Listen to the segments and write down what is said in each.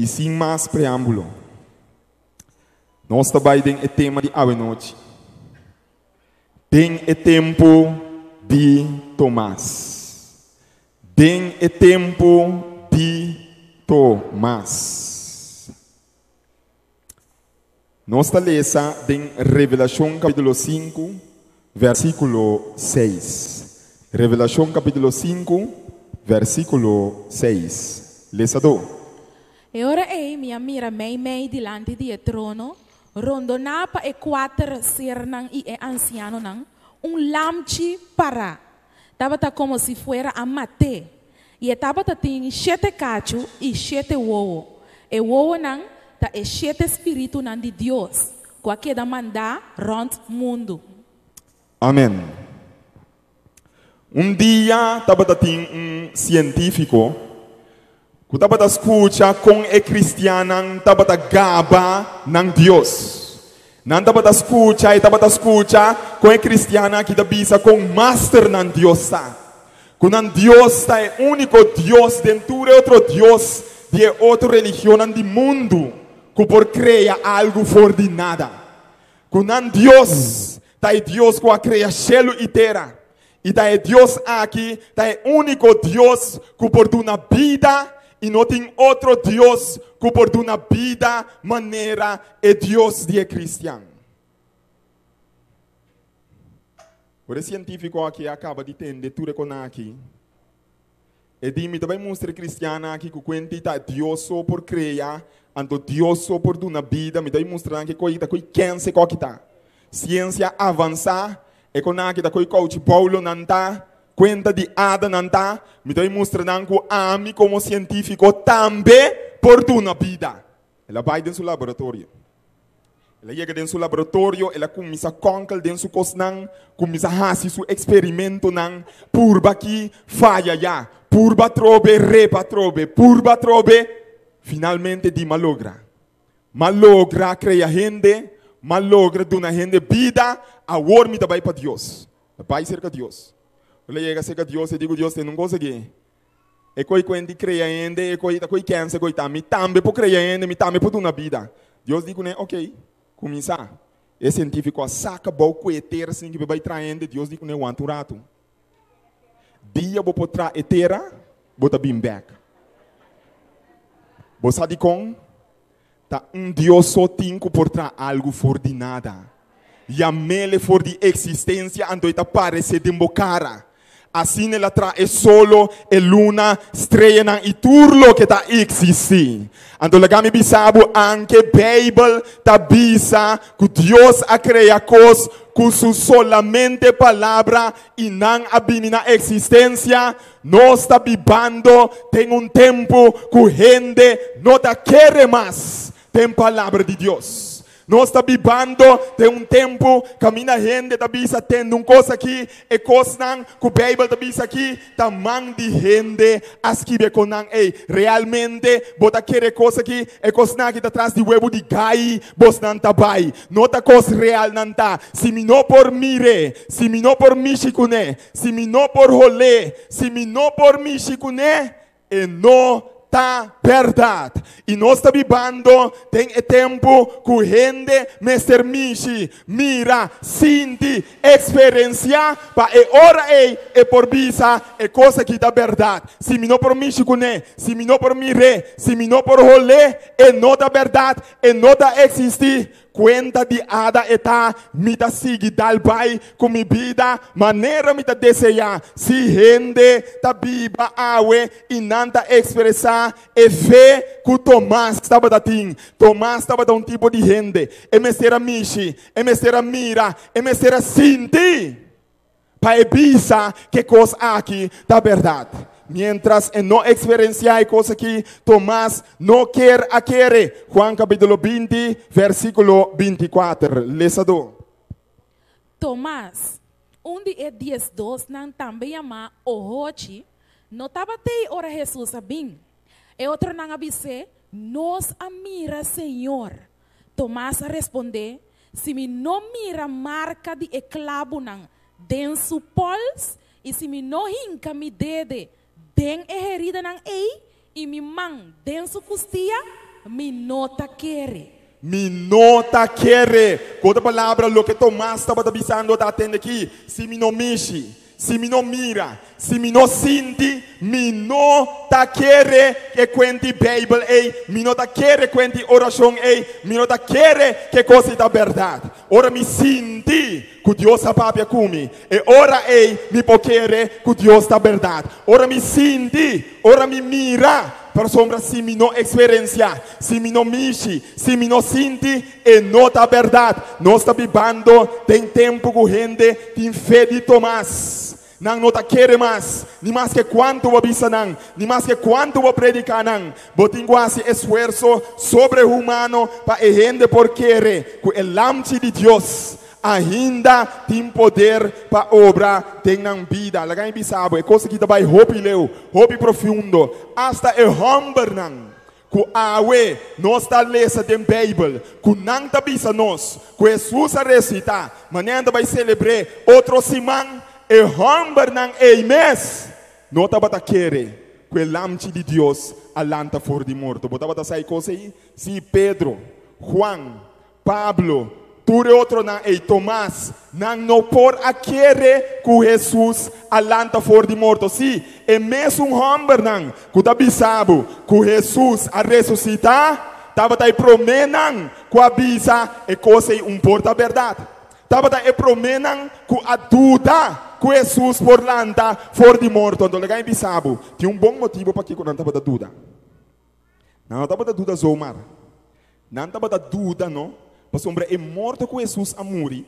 E sem mais preâmbulo, nós trabalhamos em tema de hoje noite. Tem o tempo de Tomas. Tem o tempo de Tomas. Nós estamos lendo em Revelashon capítulo 5, versículo 6. Revelashon capítulo 5, versículo 6. Lesador. E ora minha mira mei dilante di trono, rondonapa e quattro sernang e anciano nang, lamchi para. Tabata como se fuera a mate. E tabata tem 7 cacho e 7 wowo. E wowo nang ta e 7 espírito nang de Deus, que da mandar rond mundo. Amém. Dia tabata tem científico que tabata escuta com o cristiano tabata gaba nang Deus. Não tabata escuta com o cristiano que tabisa com master nang Deus tá. Quando Deus tá é único Deus dentro de outro Deus de outra religião do mundo que por criar algo fora de nada. Quando Deus tá é Deus que cria céu e terra. E tá é Deus aqui, tá é único Deus que por uma vida e não tem outro Deus que por uma vida maneira é Deus de cristiano. O científico aqui acaba de entender tudo com aqui. E diz-me também mostra cristiano aqui que conta Deus só por criar, então Deus só por uma vida, me dá mostrar que coisa que quem se coquita. Ciência avançar, e com aqui da coach Paulo não tá. Conta de Ada nanta, me dá mostrando que a mim como científico também por uma vida. Ela vai dentro do laboratório. Ela chega dentro do laboratório, ela começa a concar dentro do cosnan, começa a fazer seu experimento nan, purba aqui, falha já, purba trobe, repa trobe, purba trobe, finalmente de malogra. Malogra cria gente, malogra dona gente vida, a worm também para Deus. Vai cerca de Deus. Eu chego a ser Deus e digo, Deus, não consegue. E coi quando cria ainda, e coi cansa, coi também por criar ainda, me também por uma vida. Deus digo, né, ok, começar. E científico saca bom coeter assim que vai traindo, Deus digo, né, want um rato. Dia vou poder etera, bota bem back. Você sabe com? Tá Deus só tem que portar algo fora de nada. E a mele fora de existência, ando ita parece de cara. Assim ela traz solo e luna, estrela e turlo que está existindo. Então, lagami bisabo anche Bible ta bisa que Deus a crea coisas com su solamente palavra e não abini na existência. Nós está vivendo tem tempo que gente não ta quer mais. Tem palavra de Deus. Nós está vivendo, tem tempo, caminha gente, está bisa tendo coisa aqui, e coisa que o Bible está bisa aqui, está man de gente, as que com realmente, bota querer coisa aqui, e coisa que está atrás de huevo de gai, bos não está bai, não está coisa real não está, se me não por mire, se me não por michicune, se me não por rolê, se me não por michicune, e não tá verdade. E nós está vivendo, tem tempo que gente Mr. Michi mira, sente, experiencia, para e ora e por visa é coisa que dá verdade. Se me não por Michi cuné, se me não por mire, se me não por rolê, é não dá verdade, é não dá existir. Cuenta de ada eta mita sigi dal bai com mi vida maneira mita desejar se rende ta biba awe e nanta expressar e fé que Tomas estava datin. Tomas estava da tipo de rende e mestera mishi e mestera mira e mestera sinti para ebisa que coisa aqui da verdade. Mientras no experienciar cosas que Tomás no quer a querer. Juan capítulo 20, versículo 24. Lesador. Tomás, onde 10 não também ama o hoje, não estava te ora Jesus bem. E outro não abise, nos amira Senhor. Tomás responde, se me não mira marca de esclavo não, den su pols, e se me não hinca me dede, den herida nang ei, e mi mang den su costia, mi nota quere. Mi nota quere. Outra palavra, lo que Tomas estava avisando, está atendendo aqui. Se me não mexe, se me não mira, se me não sente, me nota quere que quente Bible, me nota quere quente oração, me nota quere que coisa da verdade. Ora me senti que Deus sabe comigo. E ora me pode querer que Deus da verdade. Ora me senti, ora me mira. Para sombra, se me não experienciar, se me não mexe, se me não sente, e não da verdade. Nós estamos vivendo, tem tempo que gente tem fé de Tomas. Não está querendo mais, nem mais que quanto vou avisar, nem mais que quanto vou predicar, botem quase esforço sobre-humano para a gente por querer que o Lamchi de Deus ainda tem poder para obra tem na vida. Lagai bisabo, é coisa que vai hopi leu, hopi profundo, hasta e humber não. Que awe nós está lendo da Bíblia, que não está bisa nós, que Jesus a recitar, manhã vai celebrar outro semana, e humber não é mês, não está para querer que o Lamchi de Deus alanta for de morto. Botava sair coisa aí, se Pedro, Juan, Pablo, tudo outro não é Tomas, não por a querer que Jesus alanta for de morto. Sim, é mesmo humber não, que tá bisabo que Jesus a ressuscitar, estava daí promenan que a bisa é coisa importa a verdade. Estava daí promenan que a dúvida que Jesus por lanta for de morto. Então, legal bisabo, tinha bom motivo para que não estava da dúvida. Não estava da dúvida zomar. Não estava da dúvida, não. Mas homem é morto com Jesus a morrer.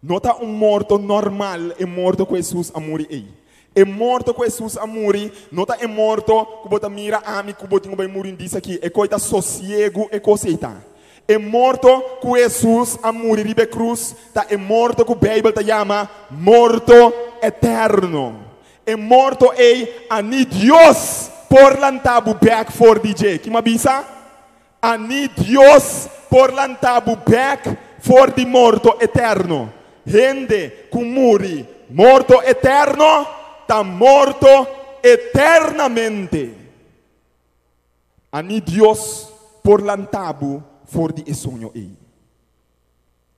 Não está morto normal, é morto com Jesus a morrer. É morto com Jesus a morrer. Não está morto que você mira a mim que você vai morrer disso aqui. É coisa sossego, é coisa. É morto com Jesus a morrer ribe cruz. É morto que a Bíblia chama morto eterno. É morto a ni Deus por lantabu back for DJ. Que me avisa? A ni Deus por lantabu back for de morto eterno. Gente que morre morto eterno, está morto eternamente. Ani Deus por lantabu for de sonho ei.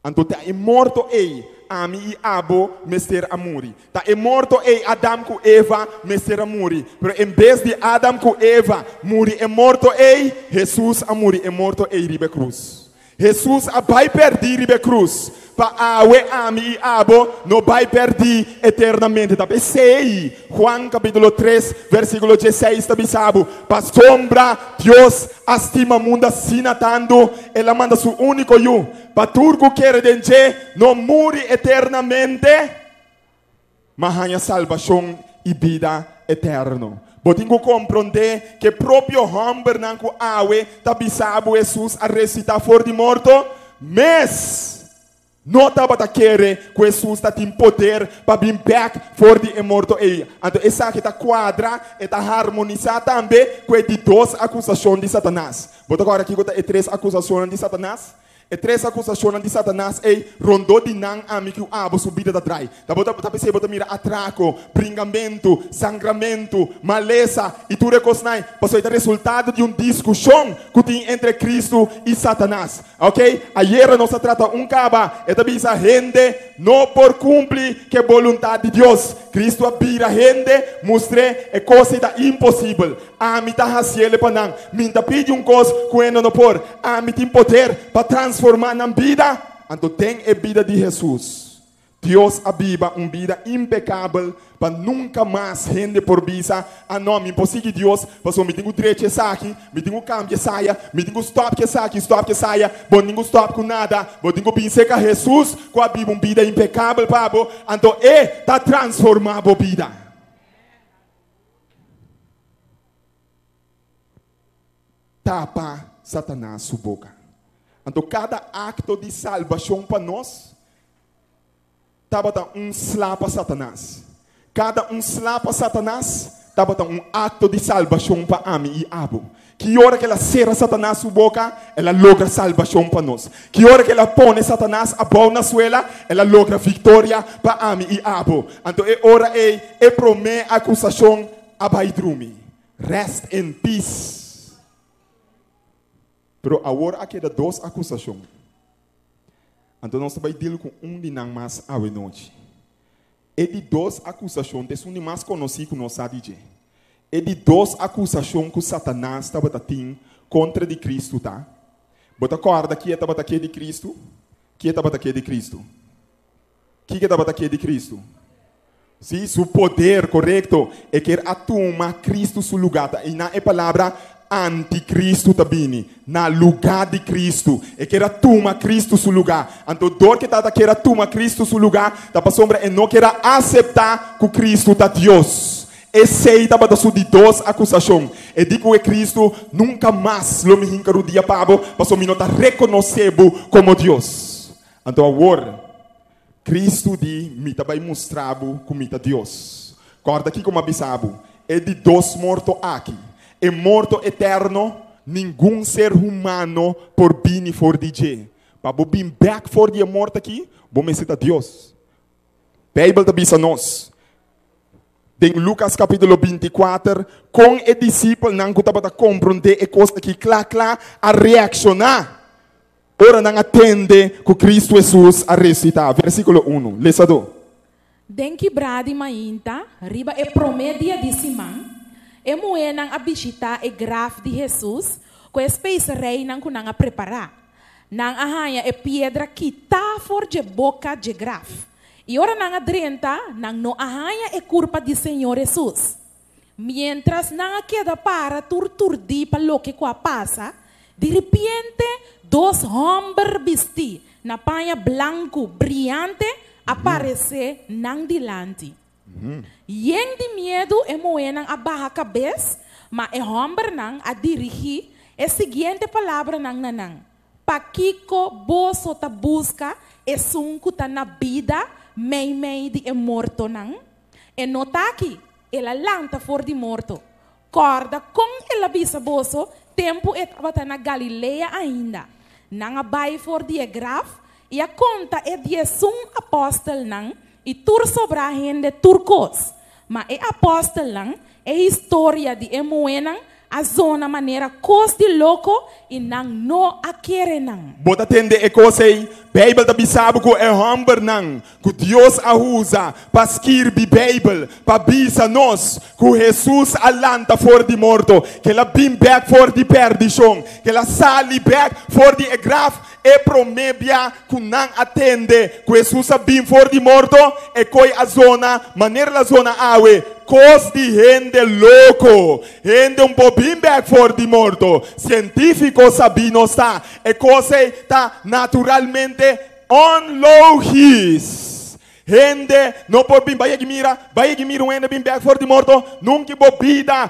Então tá é morto ei, ami e abo mester a morrer. Tá é morto ei Adam com Eva mester a morrer. Pero em vez de Adam com Eva morrer é morto ei, Jesus a morrer é morto ei ribe cruz. Jesus vai perder ribe cruz. Para awe ami e abo não vai perder eternamente. Tá sei Juan capítulo 3 versículo 16 tá bisabo. Para sombra Deus estima mundo sinatando, ela manda seu único eu. Para turco quer dizer não morre eternamente, mas há salvação e vida eterna. Botinho compreender que próprio homem não com awe tá bisabo Jesus a recitar for de morto, mas não estava a querer que Jesus tem poder para vir back for de morto. Então essa que está quadra e está harmonizada também com de duas acusações de Satanás. Bota agora aqui que três acusações de Satanás. E três acusações de Satanás rondou de não amigo abo subida da trai. Tá pensando mira atraco, bringamento, sangramento, maleza e tudo recosnai. Passou o resultado de uma discussão que tem entre Cristo e Satanás. Ok? Ayer nós trata caba e também essa gente não por cumprir que a vontade de Deus. Cristo abira gente, mostre é coisa da impossível. A mim tá haciele para não. Minta pede coisa que não por. A mim tem poder para transformar na vida. Então tem a vida de Jesus. Deus abiba uma vida impecável para nunca mais gente por visa. Ah não, me impossível Deus. Porque me tenho direito que saia, me tenho cambio que saia, me tenho stop que saia, bom tenho stop com nada, bom tenho pensar que Jesus com a Bíblia uma vida impecável, pabo. Então tá transformado a vida. Tapa Satanás sua boca. Então cada acto de salvação para nós estava slap a Satanás. Cada slap a Satanás estava ato de salvação para mim e abo. Que hora que ela serra Satanás sua boca, ela logra salvação para nós. Que hora que ela põe Satanás a boa na suela, ela logra vitória para mim e abo. Então é hora é promete acusação a baidrumi. Rest in peace. Pero agora aqui há duas acusações. Então nós vamos dealar com de não mais a noite. E de duas acusações, é mais conhecido que nós sabemos. E de duas acusações que Satanás estava tendo contra de Cristo, tá? Bota acorda que estava aqui de Cristo? Que estava aqui de Cristo? Que estava aqui de Cristo? Sim, seu poder, correto, é que atuma Cristo seu lugar. E na palavra anticristo também, na lugar de Cristo, é que atuma Cristo seu lugar. Então, dor que está aqui atuma Cristo seu lugar, da sombra é não quer aceitar que Cristo está Deus. Esse aí estava de duas acusações. E digo que Cristo nunca mais lo me hincaro dia pabo, para o minuto reconhecê-lo como Deus. Então, agora Cristo de me também mostrava como Deus. Corda aqui como avisava. É de dois mortos aqui. É morto eterno. Nenhum ser humano por bem for DJ. Para vir back for dia morto aqui, vamos ser Deus. Bíblia avisa nós. Em Lukas capítulo 24, com o discípulo não estava compreender a coisa que claro a reaccionar. Ora não atende que Cristo Jesus a recitar. Versículo 1. Lesador. Den que brade mainta, riba e promedia de Simão, e moenang a visita e graf de Jesus, com a space rei nang kunang a preparar. Nang ahanha e piedra que tá for de boca de graf. E ora nang a drenta, nang no ahanha e curpa de Senhor Jesus. Mientras nang a queda para turturdi pa lo que qua passa, de repente, dois homens vestidos na panha branco brilhante aparece nang dilante. Yen de medo é moenang a barra cabeça, mas é homem nang a dirigir a seguinte palavra nang nanang. Paquico boso ta busca e sunco ta na vida mei de é morto nang. E nota aqui, ela lanta for de morto. Corda com ela bisa boso, tempo estava na Galileia ainda. Nang a bai for de graf, e a conta é de um apóstolo nang, e tur sobra rende turcos. Mas é apóstolo nang, é história de emoenang, a zona maneira cos de louco, e nang no a querer nang. Bota atende e coisa aí, Bíblia da bisabu que é homem nang, que Deus a usa para escrever Bíblia, para bisa nós, que Jesus alanta for de morto, que ela bim back for de perdição, que ela sali back for de graf, e promebia que não atende, que Jesus a bim for de morto, e coi a zona, maneira a zona awe, cos de gente louco, gente bim back for de morto, científico sabino está, e coisa está naturalmente unlogis. Gente, não pode vir, vai que mira um ende bem back for de morto, nunca bobida,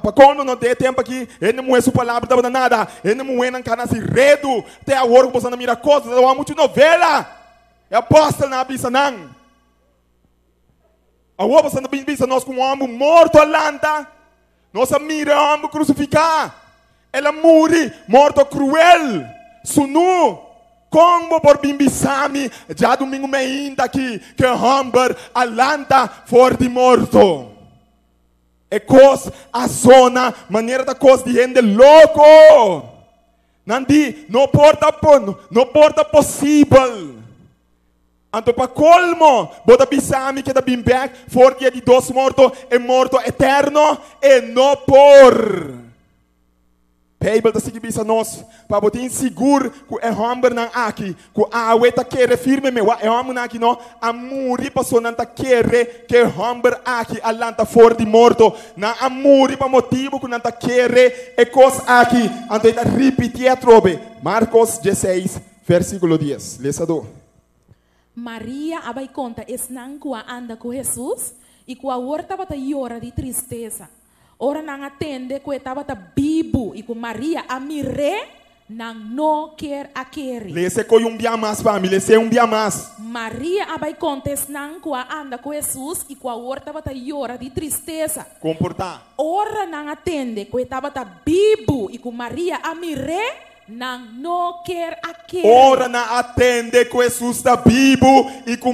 para quando não tem tempo aqui, ele não é sua palavra, não nada, ele não é na se redo, até agora que você não mira coisas, não há muita novela, é apóstolo na bisa não. Agora você não bisa nós com um homem morto alanta, nós mira um homem crucificar, ela morre, morto cruel, sunu. Como por bimbisami, já domingo me ainda aqui, que hamburger alanta for de morto. É coisa, a zona, maneira da coisa de gente louco. Não porta possível. Então, para colmo, bota bisami que da bimback, for dia de dois morto, é morto eterno, e não por. Bíblia está seguindo nós, para botar inseguro que é homem não aqui, que a ueta quer firme me, é homem aqui não, a muri passou não tá quer que homem aqui alanta for de morto, não a muri para motivo que não tá quer é coisa aqui, então está repetir a trobe, Marcos 16, versículo 10, lesador. Maria abai conta esnang kua anda com Jesus e kua horta bata llora de tristeza. Ora nang atende que estava bibo e com Maria a mire nang no quer a querer. Lese coi dia mais família, lese dia mais. Maria abai contes nang kua anda com Jesus e com a horta bata llora de tristeza. Comportar. Ora nang atende que estava bibo e com Maria a mire Nang no quer a quer. Ora na atende com Jesus da Bibo e com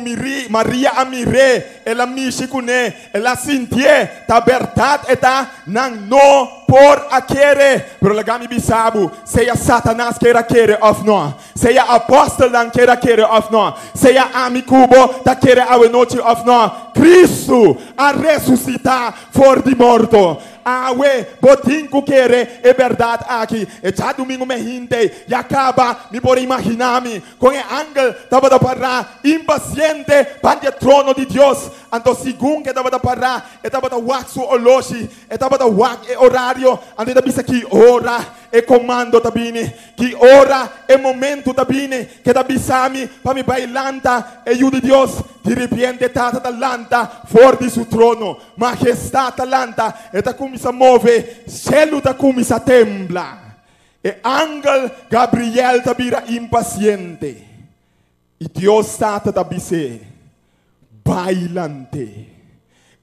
Maria Amire, ela mixe com ne, ela sentie, ta verdade eta nang no por a querer. Pero lagami bisabu, seja Satanás queira querer of no, seja apóstolo não queira querer of no, seja amicubo ta querer a noite of no. Cristo a ressuscitar for de morto. Awe, botinho querer é verdade aqui. E já domingo me hinte e acaba me por imaginar-me com o ángel tava da parar impaciente para o trono de Deus. Então segundo que tava da parar, tava da wax o oloshi, tava da wax horário, ante da bisa que ora e comando tabine, que ora e momento tabine, que da bisami para me bailanta e de Deus de repente tata talanta for de seu trono, majestade talanta, eta começa a mover, cielo da começa a temblar. E ángel Gabriel tabira impaciente. E Deus tata tabise bailante.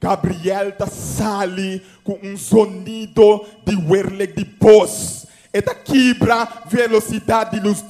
Gabriel ta sali com sonido de werleg de voz. Eta quebra velocidade de luz.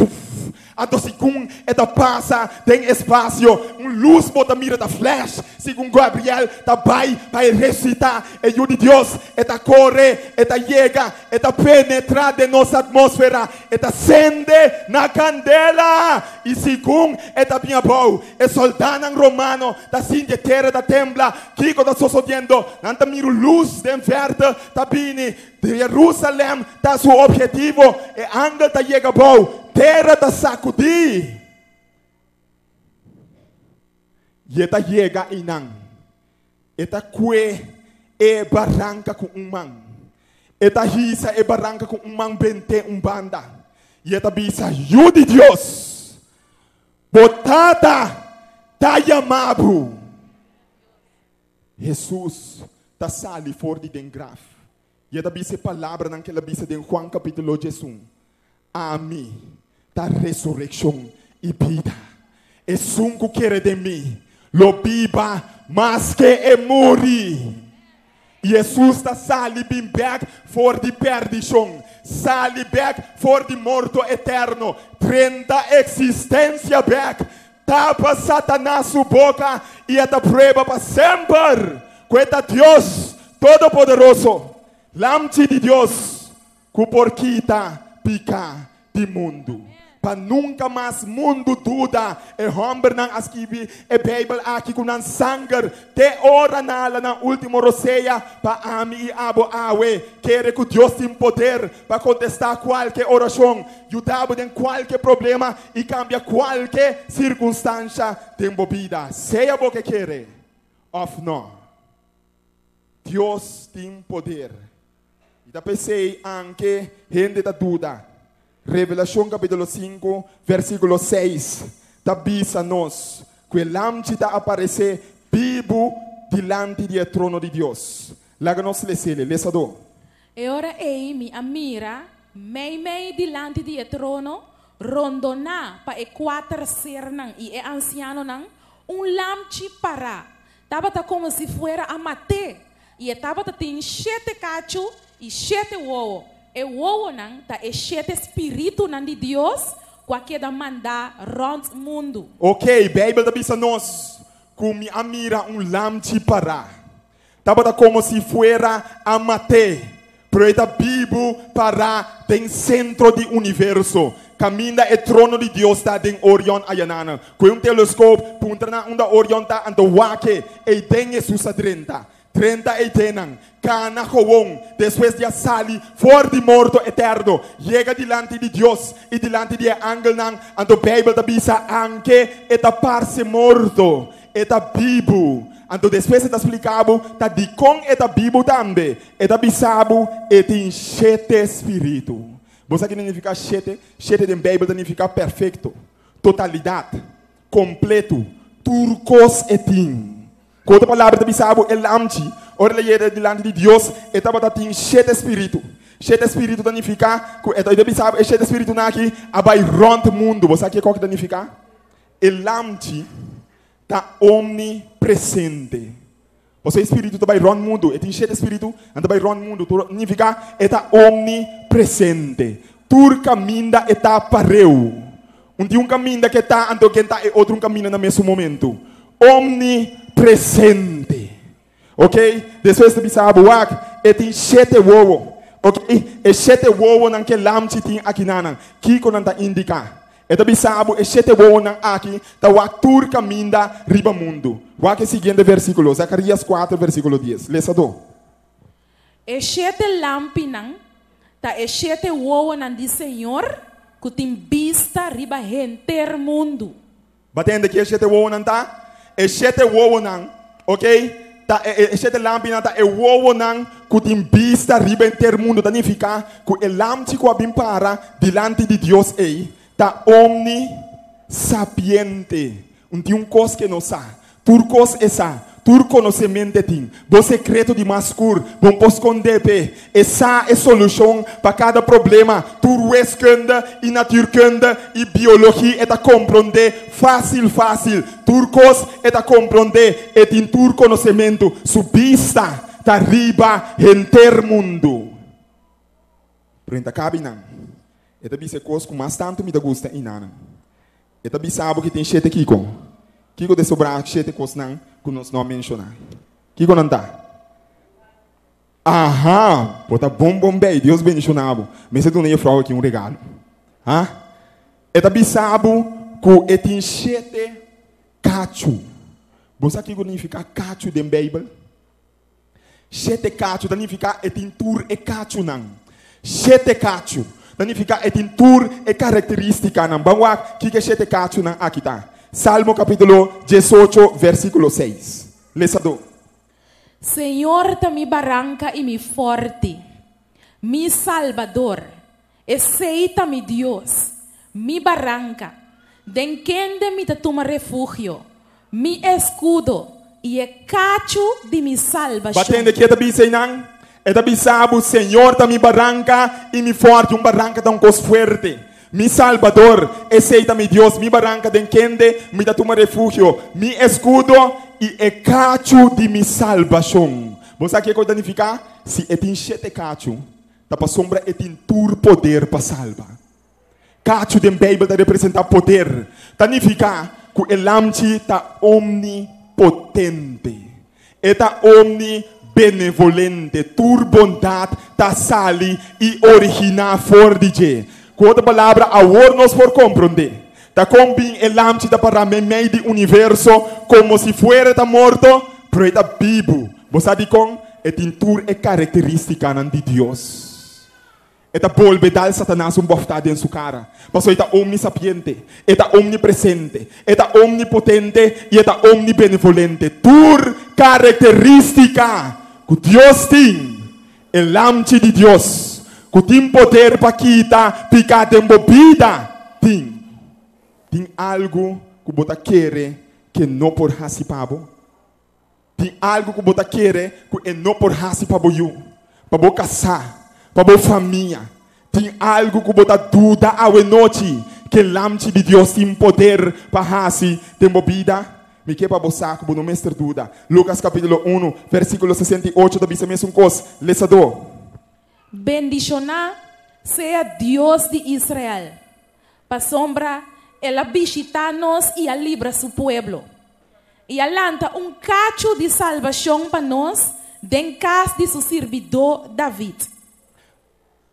Então, segundo ela passa, tem espaço, luz bota mira da flash. Segundo Gabriel, tá vai ressuscitar. E o de Deus, ela corre, ela chega, ela penetra de nossa atmosfera, ela acende na candela. E segundo ela vinha bom, e soldado romano, da cinta terra da tembla, que quando está sucedendo, não tá miro luz de verde, tá vindo de Jerusalém, tá seu objetivo, e ángel tá chega bom. Terra da sacudi. E eta chega inang. Eta kue e barranca com man. Eta hisa e barranca com man bente banda. E eta bisa yu de Deus. Botada ta yamabu. Jesus ta sali for de dengraf. E eta bisa palavra naquela bisa de Juan capítulo 1. Ami da ressurreição e vida. E sunco quer de mim, lo biba, mas que e morri. Jesus ta sali bim back for de perdição, sali back for de morto eterno, 30 existência back, tapa Satanás su boca e esta prueba para sempre. Cueta Deus Todo-Poderoso, Lamchi de Deus, que porquita pica de mundo. Para nunca mais mundo duda. E homem não escreve a Bíblia aqui com um sangue. Te ora na última roceia para ami e abo awe. Quer que Deus tenha poder para contestar qualquer oração. Ajudar em qualquer problema e cambiar qualquer circunstância de vida. Seja o que quer. Of não. Deus tem poder. E da pensei anche gente da duda. Revelashon capítulo 5, versículo 6. Tabisa-nos que Lamchi ta aparecer vivo diante do trono de Deus. Laga-nos lesele, lesado. E ora ei mi amira, mei diante do trono, rondona pa e quatro sernan e anciano nan, Lamchi para. Tabata como se fuera a Mateo. E tabata tem 7 cacho e 7 uovo. E uovo nan ta e 7 espírito nan de Deus, qualquer da mandar rond mundo. Ok, Bíblia da bisa nós, como amira Lamchi para. Tabata como se fuera a Mateo. Pero esta Bíblia para tem centro do universo. Caminha e trono de Deus está em Orion Ayanana. Com telescópio, punta na onda Orion tá ando wake e tem Jesus a 30 e tenang, cana coon, depois de sali, for de morto eterno, chega diante de Deus e diante de ángel nang, ando Bíblia da bisa anche eta parse morto, eta bibu, ando depois está explicado, tá de com eta bibu também, eta bisabu et in 7 espírito. Você que significa 7 em Bíblia significa perfeito, totalidade, completo, turcos etin. Outra palavra da Bisabo é Lamchi. Ora ele é diante de Deus. E estava tem 7 espíritos. 7 espíritos significa que da Bisabo é 7 espíritos aqui. Abai rond mundo. Você sabe o que significa? E Lamchi está omnipresente. Você espírito está rond mundo. E tem 7 espíritos. Anda vai rond mundo. Significa está omnipresente. tur caminda eta pareu. Um caminho que está, ando que está, e outro caminho no mesmo momento. Omnipresente. Ok? Depois de pensar, e tem 7 ovo. Ok? E 7 ovo naquele lamchi tem aqui nanan. Kiko não está indicar. E também sabe, e 7 ovo nan aqui, tá o tur caminda riba mundo. O que seguinte versículo, Zacarias 4, versículo 10. Lesador. E 7 lampinan, tá e 7 ovo nan di Senhor, que tem vista riba renter mundo. Batendo que e 7 ovo nan tá? E 7 ovo nan, ok? Ta e 7 lampinan tá e ovo nan que tem vista riba renter mundo. Significa que o lamchi que abim para delante de Deus ei, tá omnisapiente. Um cos que não sabe. Turcos essa. Tur conhecimento tem. Do secreto de mascur. Bom pos esconder. Essa é solução para cada problema. Tur wiskunde e natuurkunde e biologia é da compreender fácil. Turcos é da compreender e tem tur conhecimento. Subista da riba enter mundo. Prenda cabinan. E também se coisa com mais tanto me gusta inana. E também sabe que tem 7 kiko. Kiko de sobrar 7 coisas não que nós não mencionar. Kiko não dá. Aham, bota bom bem, Deus mencionava. Mas eu não frau aqui regalo. Ah? E também sabe que tem 7 cacho. Você sabe o que significa cacho da Bíblia? 7 cacho significa tem tur e cacho não. 7 cacho. Significa tem tur e característica não. Vamos que é 7 cacho não aqui tá. Salmo capítulo 18, versículo 6. Lesador. Senhor ta mi barranca e mi forte, mi salvador, aceita mi Dios, mi barranca, den quende mi toma refugio, mi escudo e cacho de mi salvação. Batendo que também sei não, é também sabe, Senhor ta mi barranca e mi forte, barranca da cos fuerte. Mi salvador, aceita mi Dios, mi barranca de quende, mi da toma refugio, mi escudo e cacho de mi salvação. Você sabe o que significa? Se tem 7 cacho, tá para sombra e tem tur poder para salvar. Cacho de Bíblia tá representa poder. Significa que o lamchi tá omnipotente. E tá omnibenevolente. Tur bondade tá sali e original for de outra palavra, agora nós por compreender. Tá combin el lamchi da para meio do universo como se fuera tá morto, pero está vivo. Você sabe com é tintur é característica de Deus. Está volve dar Satanás boftada em sua cara. Mas está omnisapiente, está omnipresente, está omnipotente e está omnibenevolente. Tur característica que Deus tem, el lamchi de Deus. Que tem poder para quitar, picar de bebida. Tem algo que você quer que não por hasipabo. Tem algo que você quer que não por hasipabo you. Para você casar, para você família. Tem algo que você dúvida a noite que o lamchi de Deus tem poder para hasi de bebida. Me quer para você que você não mestre dúvida. Lukas capítulo 1, versículo 68 da bisa mesmo coisa. Lesador. Bendicioná sea Dios de Israel, para sombra, Él visita-nos y libra su pueblo. Y alanta cacho de salvación para nos, den casa de su servidor David.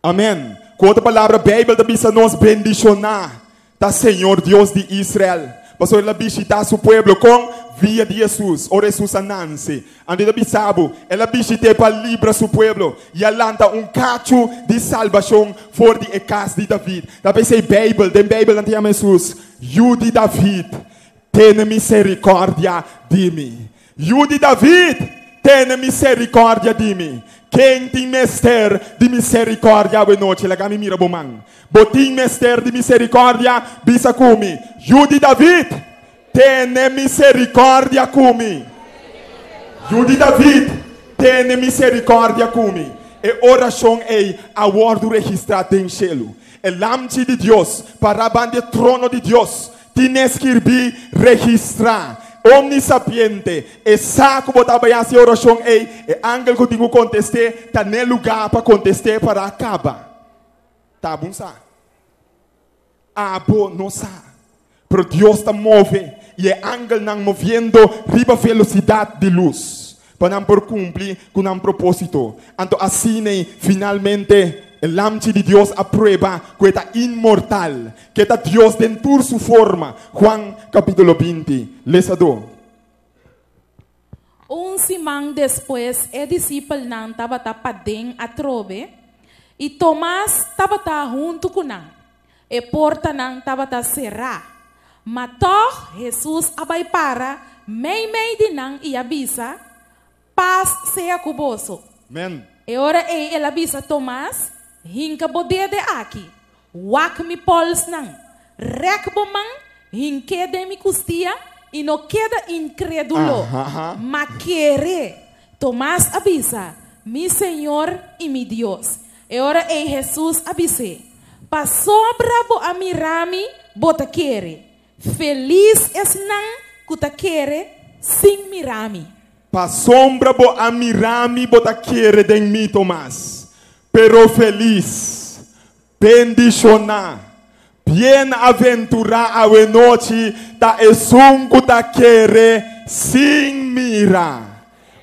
Amém. Com outra palavra, a Bíblia também nos bendicionar, tá Senhor Deus de Israel. Para Ele visitar seu povo com via de Jesus, ou Jesus ananse. Ande da bisabo, ela visite para livrar seu povo e alanta cacho de salvação for de casa de David. Da pensei Bíblia, den Bíblia ante Jesus. Jude David, tenha misericórdia de mim. Jude David, tenha misericórdia de mim. Quem tem mestre de misericórdia a noite, ela me mira bomang. Botim mestre de misericórdia, bisa kumi. Jude David, tenha misericórdia kumi. Jude David, tenha misericórdia kumi. E oração é a ordem registrada em cielo. E lamchi de Deus, para o trono de Deus, tem escrever, registrar. Omnisapiente, e saco botar bem essa oração e angel que eu tenho contestar, tá no lugar para contestar para acabar. Tá bom, sa? abo no sa. Pero Dios está move y el ángel nang moviendo riba velocidad de luz. Para por cumplir con un propósito. Anto así finalmente el Lamchi de Dios aprueba que está inmortal, que está Dios dentro de su forma. Juan capítulo 20. Les ado. Semana después, el discípulo nan estaba padeng a trove e Tomas estaba junto com nan. E porta nan estaba cerrada. Mas Jesus abai para, meio de nan e avisa, paz seja cuboso. Amen. E ora ele avisa Tomas, hinka bode de aqui, wak mi pols nan, rek bomang, hinke de mi costia, e não queda incrédulo, mas quere. Tomás avisa, mi Senhor e mi Deus. E ora Jesus avise, pa sobra bo a mirami, bota quere. Feliz es nan kuta quere, sin mirami. Pa sombra bo a mirami, bota quere den mi Tomás. Pero feliz, bendicionar. Bienaventurado a noite da esungu da quere sin mira.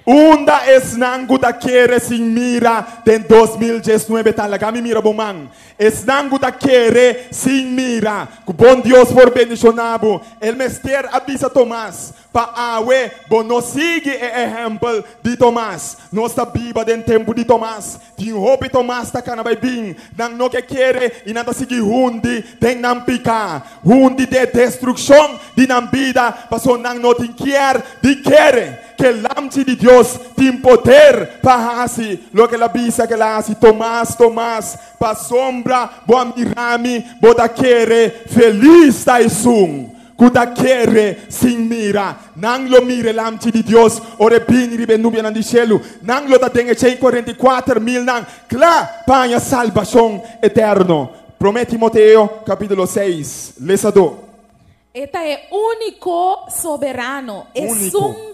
Unda esnangu da quere sin mira den 2019 talaga mi mira bomang. Esnangu da quere sin mira. Que bom Deus for bendicionado. El mester avisa Tomás. Pa awe bo no sigue exemplo de Tomás. Nossa Bíblia den tempo de Tomás. Tin hope Tomás ta kana vai bem. Nang no que quere e nada seguir hundi den nam pica. Hundi de destruição de nam vida. Passou nang no tin quer de quere. Que Lamchi de Deus tem poder para assim. Lo que la bisa que la assim Tomás, pa sombra bo mirami bo da quere feliz da isung. Kuda quere sin mira. Nang lo mire Lamchi de Deus. Ore bini ribe nubia nan di cielo. Nang lo da tenga 144.000 nang. Cla panha salvação eterno. Promete Mateo capítulo 6. Lesado. Eta é único soberano, é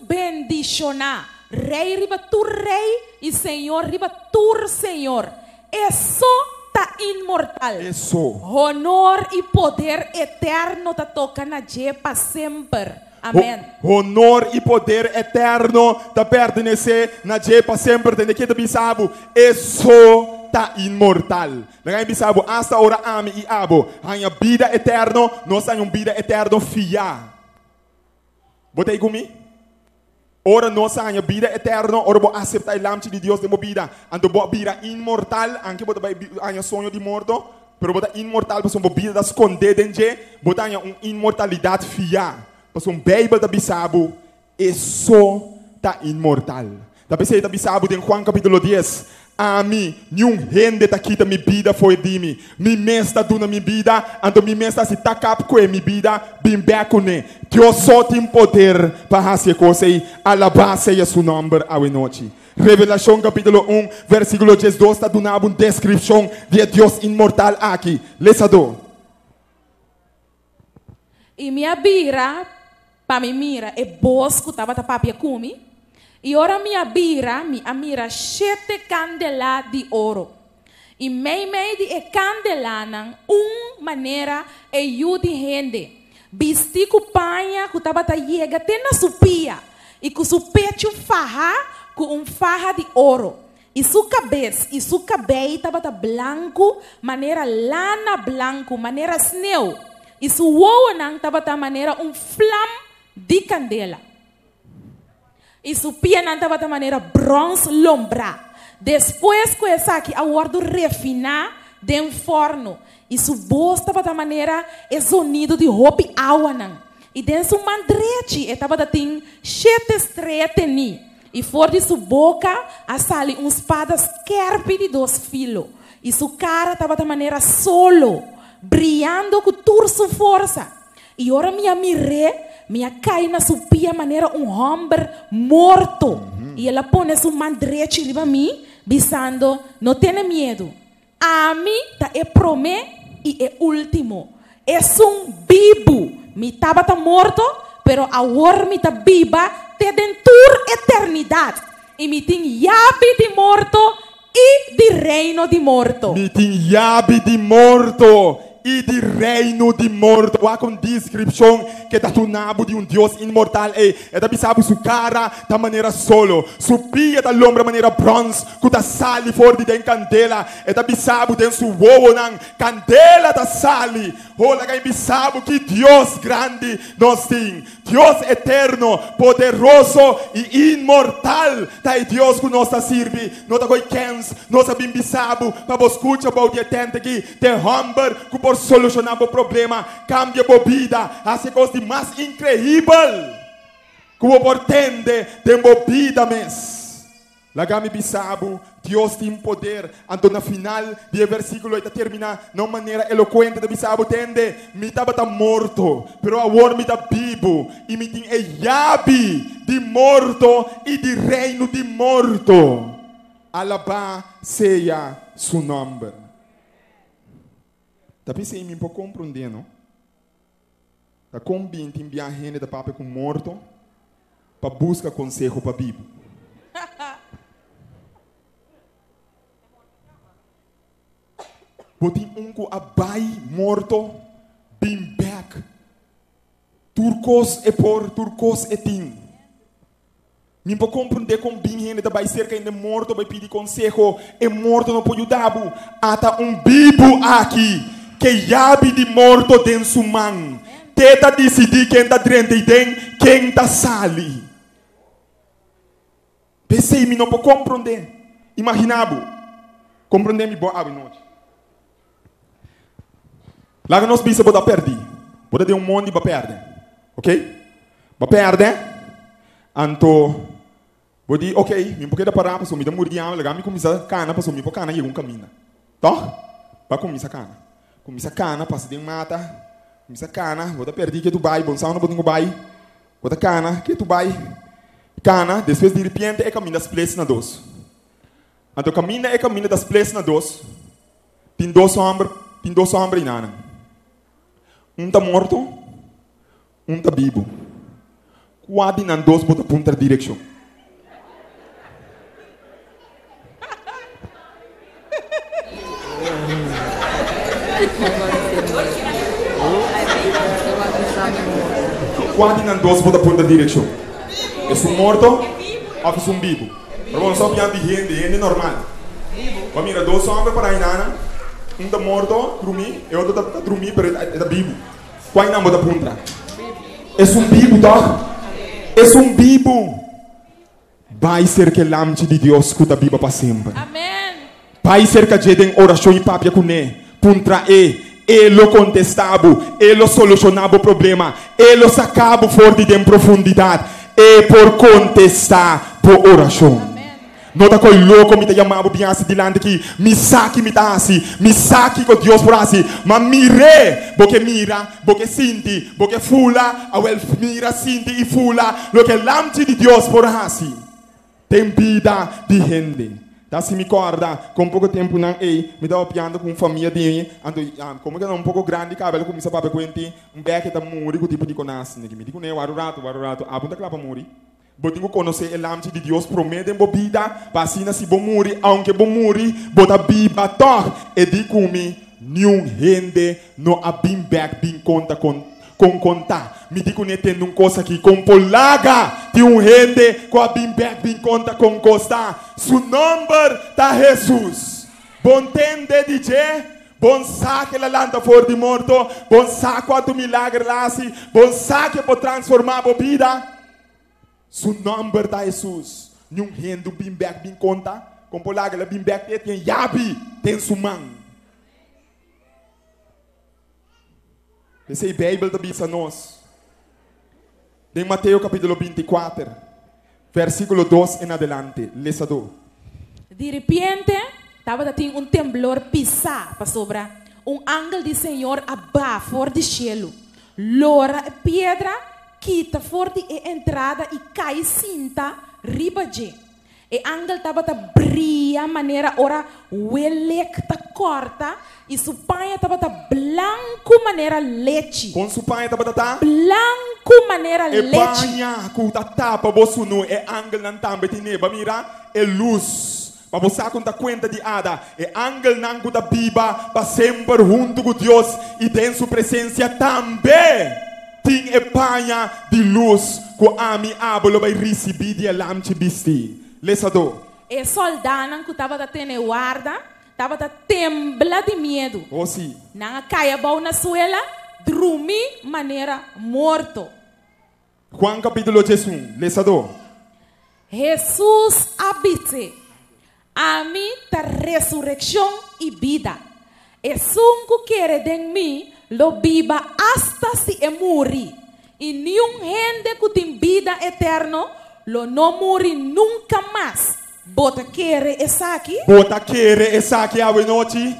bendicionar. Rei riba tu rei e Senhor riba tu Senhor. É só tá imortal. Isso. Honor e poder eterno tá toca na je para sempre. Amém. Honor e poder eterno tá pertenece na je para sempre. Tem que bisabo. É só tá imortal. Nagay bisabo hasta ora ami e abo. Hanya vida eterno, nós temos vida eterno fia. Botei comigo? Ora nós temos vida eterno, ora bo aceitar o Lamchi de Deus de vida. Ando bo vida imortal, anche bota vai hanya sonho de morto, pero bota imortal, porque bo vida da esconder dentro, bota hanya imortalidade fia. Porque Bíblia da bisabo é só tá imortal. Da pensei da bisabo em Juan capítulo 10. A mim, nenhum rende tá aqui da minha vida foi de mim. Mi mesta do na minha vida, ando mi mesta se tá cap com minha vida, bem beco né. Deus só tem poder para fazer coisa e alabar seja seu nome a noite. Revelashon capítulo 1, versículo 12 está dando uma descrição de Deus imortal aqui. Lesado. E minha bira, para me mira, é bosco, tava tapapia cumi. E ora minha mira 7 candela de ouro. E meio de candela maneira é de rende. Bisti com panha, que tava yega até na supia. E com seu peito farra, com farra de ouro. E sua cabeça, cabelo tava branco, maneira lana branco, maneira sneu. E sua uova tava maneira flam de candela. E su pia não estava de maneira bronze lombra. Depois que essa aqui a guardo refinar de forno. E su voz estava de maneira sonido de roupa água não. E dentro su mandrete estava de tem 7 estrelas teni. E fora de sua boca a sali espadas kerpe de 2 filos. E sua cara estava de maneira solo, brilhando com toda sua força. E ora minha cai na sua pia maneira homem morto. E ela põe sua mandrete riba mim, bisando, não tenha medo. A mim tá é promê e é último. É vivo. Me tava tá morto, pero agora me tá viva te dentro eternidade. E me tem chave de morto e de reino de morto. Me tem chave de morto e de reino de morto. Há com descrição que está tunabo de Deus imortal. É da bisabo su cara da maneira solo. Su pia da lombra maneira bronze. Que da sali for de den candela. É da bisabo den su wowo nang candela da sali. Olha que bisabo que Deus grande nós tem. Deus eterno, poderoso e imortal. Tá é Deus que nós está sirve. Nós tá coi kens. Nós tá bim bisabo. Para vos escuta about the atente aqui. Te humber que por solucionar o problema. Cambia a vida. Hace coisa de mais incrível. Que o portende de vida mes. Lagami bisabo, Deus tem poder. Então na final do versículo ele termina de uma maneira eloquente de bisabo tende. Me estava morto, pero agora me está vivo. E me tem chave de morto e de reino de morto. Alabá seja seu nome. Tapi se me pode compreender, não? Da combina tem viagem da papo com morto para buscar conselho para vivo. Botin que abai morto, bim back. Turcos e por, turcos e tim. Me pode compreender com bem gente da vai cerca ainda morto, vai pedir conselho, e morto não pode ajudar. Ata bibo aqui, que chave de morto dentro sua mão. Tenta decidir quem está dentro e quem está sali. Pensei, me não pode compreender. Imaginava. Compreender-me boa noite. Lá que nós bisa botar perder. Botar de monte para perder. Ok? Para perder. Então, vou dizer, ok, me pode parar para sumir da murdião, legal, me começar a cana para sumir, para cana e um caminho. Tá? Para começar a cana. Começar a cana, passa de mata. Começar a cana, botar perder que tu vai, bom sal não botar vai. Botar cana, que tu vai. Cana, depois de repente é caminho das places na dos. Então, caminho é caminho das places na dos. Tem dois homens nana. Um está morto, um está vivo. Quase não dois bota ponta direção. Quase não dois bota ponta direção. É um morto ou é um vivo? Mas não só piante de gente normal. Vamos mirar dois homens para a inana. Um está morto, dormir, e outro está dormir, mas está vivo. Qual é a nome da punta? É um vivo, tá? É um vivo. Vai ser que Lamchi de Deus que está viva para sempre. Amém. Vai ser que a gente oração e papia com ele. Punta ele contestava, ele solucionava o problema, ele sacava fora de profundidade, e por contestar por oração. Nota coi louco me chamava biança dilante que me saque com Deus por assim, mas mire, porque mira, porque sinti, porque fula, awel mira, sinti e fula, lo que Lamchi de Deus por assim, tem vida de gente. Tá se me corda, com pouco tempo não me dava piando com família de como que é um pouco grande, cabelo começa a papai quente, beque tá muri com tipo de conas, né que me digo né, warurato, abunda clapa muri. Botinho conhecer o Lamchi de Deus promete em vida, vacina se bom muri, aunque bom muri, bota biba tor, e di kumi, nenhum gente no abim back bin conta com contar. Me digo ne tendo coisa aqui com polaga, de gente com abim back bin conta com costa. Su number tá Jesus. Bom tende DJ, bom saque la landa for de morto, bom saque quanto milagre lasi, bom saque por transformar a vida. Su number da Jesus. Nenhum rendo bim back bim conta. Com polaga la bim back tem yabi tem sumang. Esse Bíblia da bisa nós. Em Mateo capítulo 24, versículo 2 em adelante, lesador. De repente, estava tendo temblor pisar para sobra. Ángel do Senhor abá fora do cielo. Lora pedra quita forte e entrada e cai cinta ribaje. E angel estava a brilhar maneira ora welek ta corta e su panha estava blanco maneira leite. Com su panha estava blanco maneira leite. E panha ku ta tapa bosu no e angel nan tambe tine ba mira e luz para você contar conta de ada, e ángel nango da biba, para sempre junto com Deus e tem sua presença também. Tem epanha de luz que a mim abolo vai receber de Lamchi bisti. Lesado. E soldado que estava tendo guarda, estava tembla de medo. Oh sim. Não caia bom na suela, dormi maneira morto. Juan capítulo 1, lesado. Jesus habite a mim da ressurreição e vida. E sunco quer de mim lo biba hasta se morri. E nenhum gente que tem vida eterna lo não morre nunca mais. Bota quer essa aqui? Bota quer essa aqui a noite.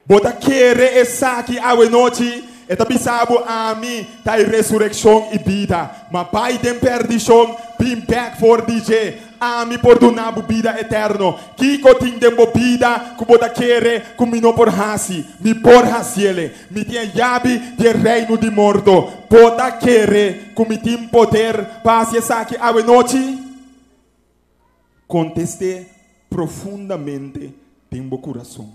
Bota quer essa aqui a noite. E também sabe a mim da ressurreição e vida. Mas pai tem perdição, bring back for DJ. A mim por donar vida eterna. Kiko tem tempo vida, que bota querer, que me não por hasi, me por hasiele. Me tem chave de reino de morto. Bota querer, que me tem poder, paz e saque a noite. Conteste profundamente tem meu coração.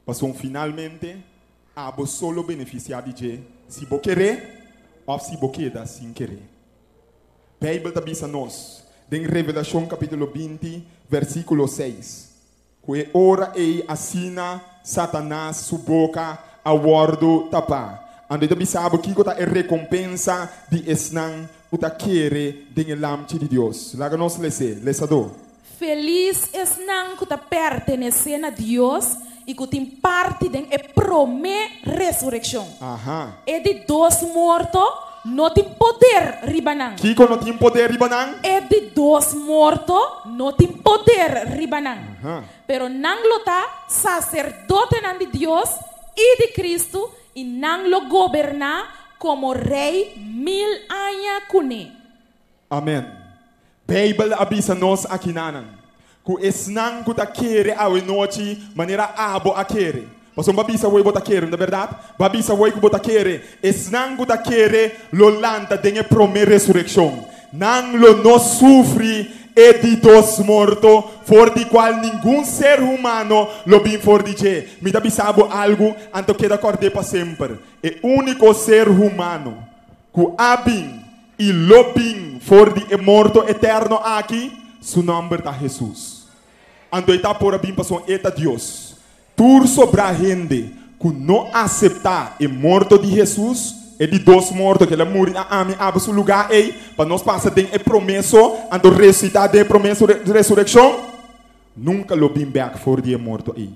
Passou finalmente. Abo solo beneficiar de se bo querer ou se bo queda sem querer. Bíblia está dizendo nós, em Revelashon capítulo 20, versículo 6, que ora e assina Satanás sua boca a guardo tapa. Ando está dizendo que a recompensa de esnan o ta querer de Lamchi de Deus. Laga nós lesador. Feliz esnan que pertence a Deus. E que tem parte de promessa ressurreição. E de dos mortos não tem poder ribanan. Kiko não tem poder ribanan? E de dos mortos não tem poder ribanan. Pero não lo tá sacerdote de Deus e de Cristo e não lo governa como rei 1000 anos cune. Amém. Bíblia avisa nós aqui nanan. Que esnan que tá querer a noite maneira abo a querer. Mas babisa voi bota querer, na verdade? Babisa voi que bota querer. Esnan que tá querer lo lanta dengue promessa ressurreição. Nan lo no sofre e de dos mortos, for de qual nenhum ser humano lo bin for de je. Me dá bisabo algo anto que da acorde para sempre. E único ser humano que abin e lo bin for de morto eterno aqui, seu nome é Jesus. Ando está por abrir passou eta Deus. Tur sobre a gente que não aceitar o morto de Jesus e de dos mortos que ele morreu a mim abre seu lugar aí para nós passar tem a promessa ando recitar de promessa de ressurreição nunca lo bem back for de morto aí.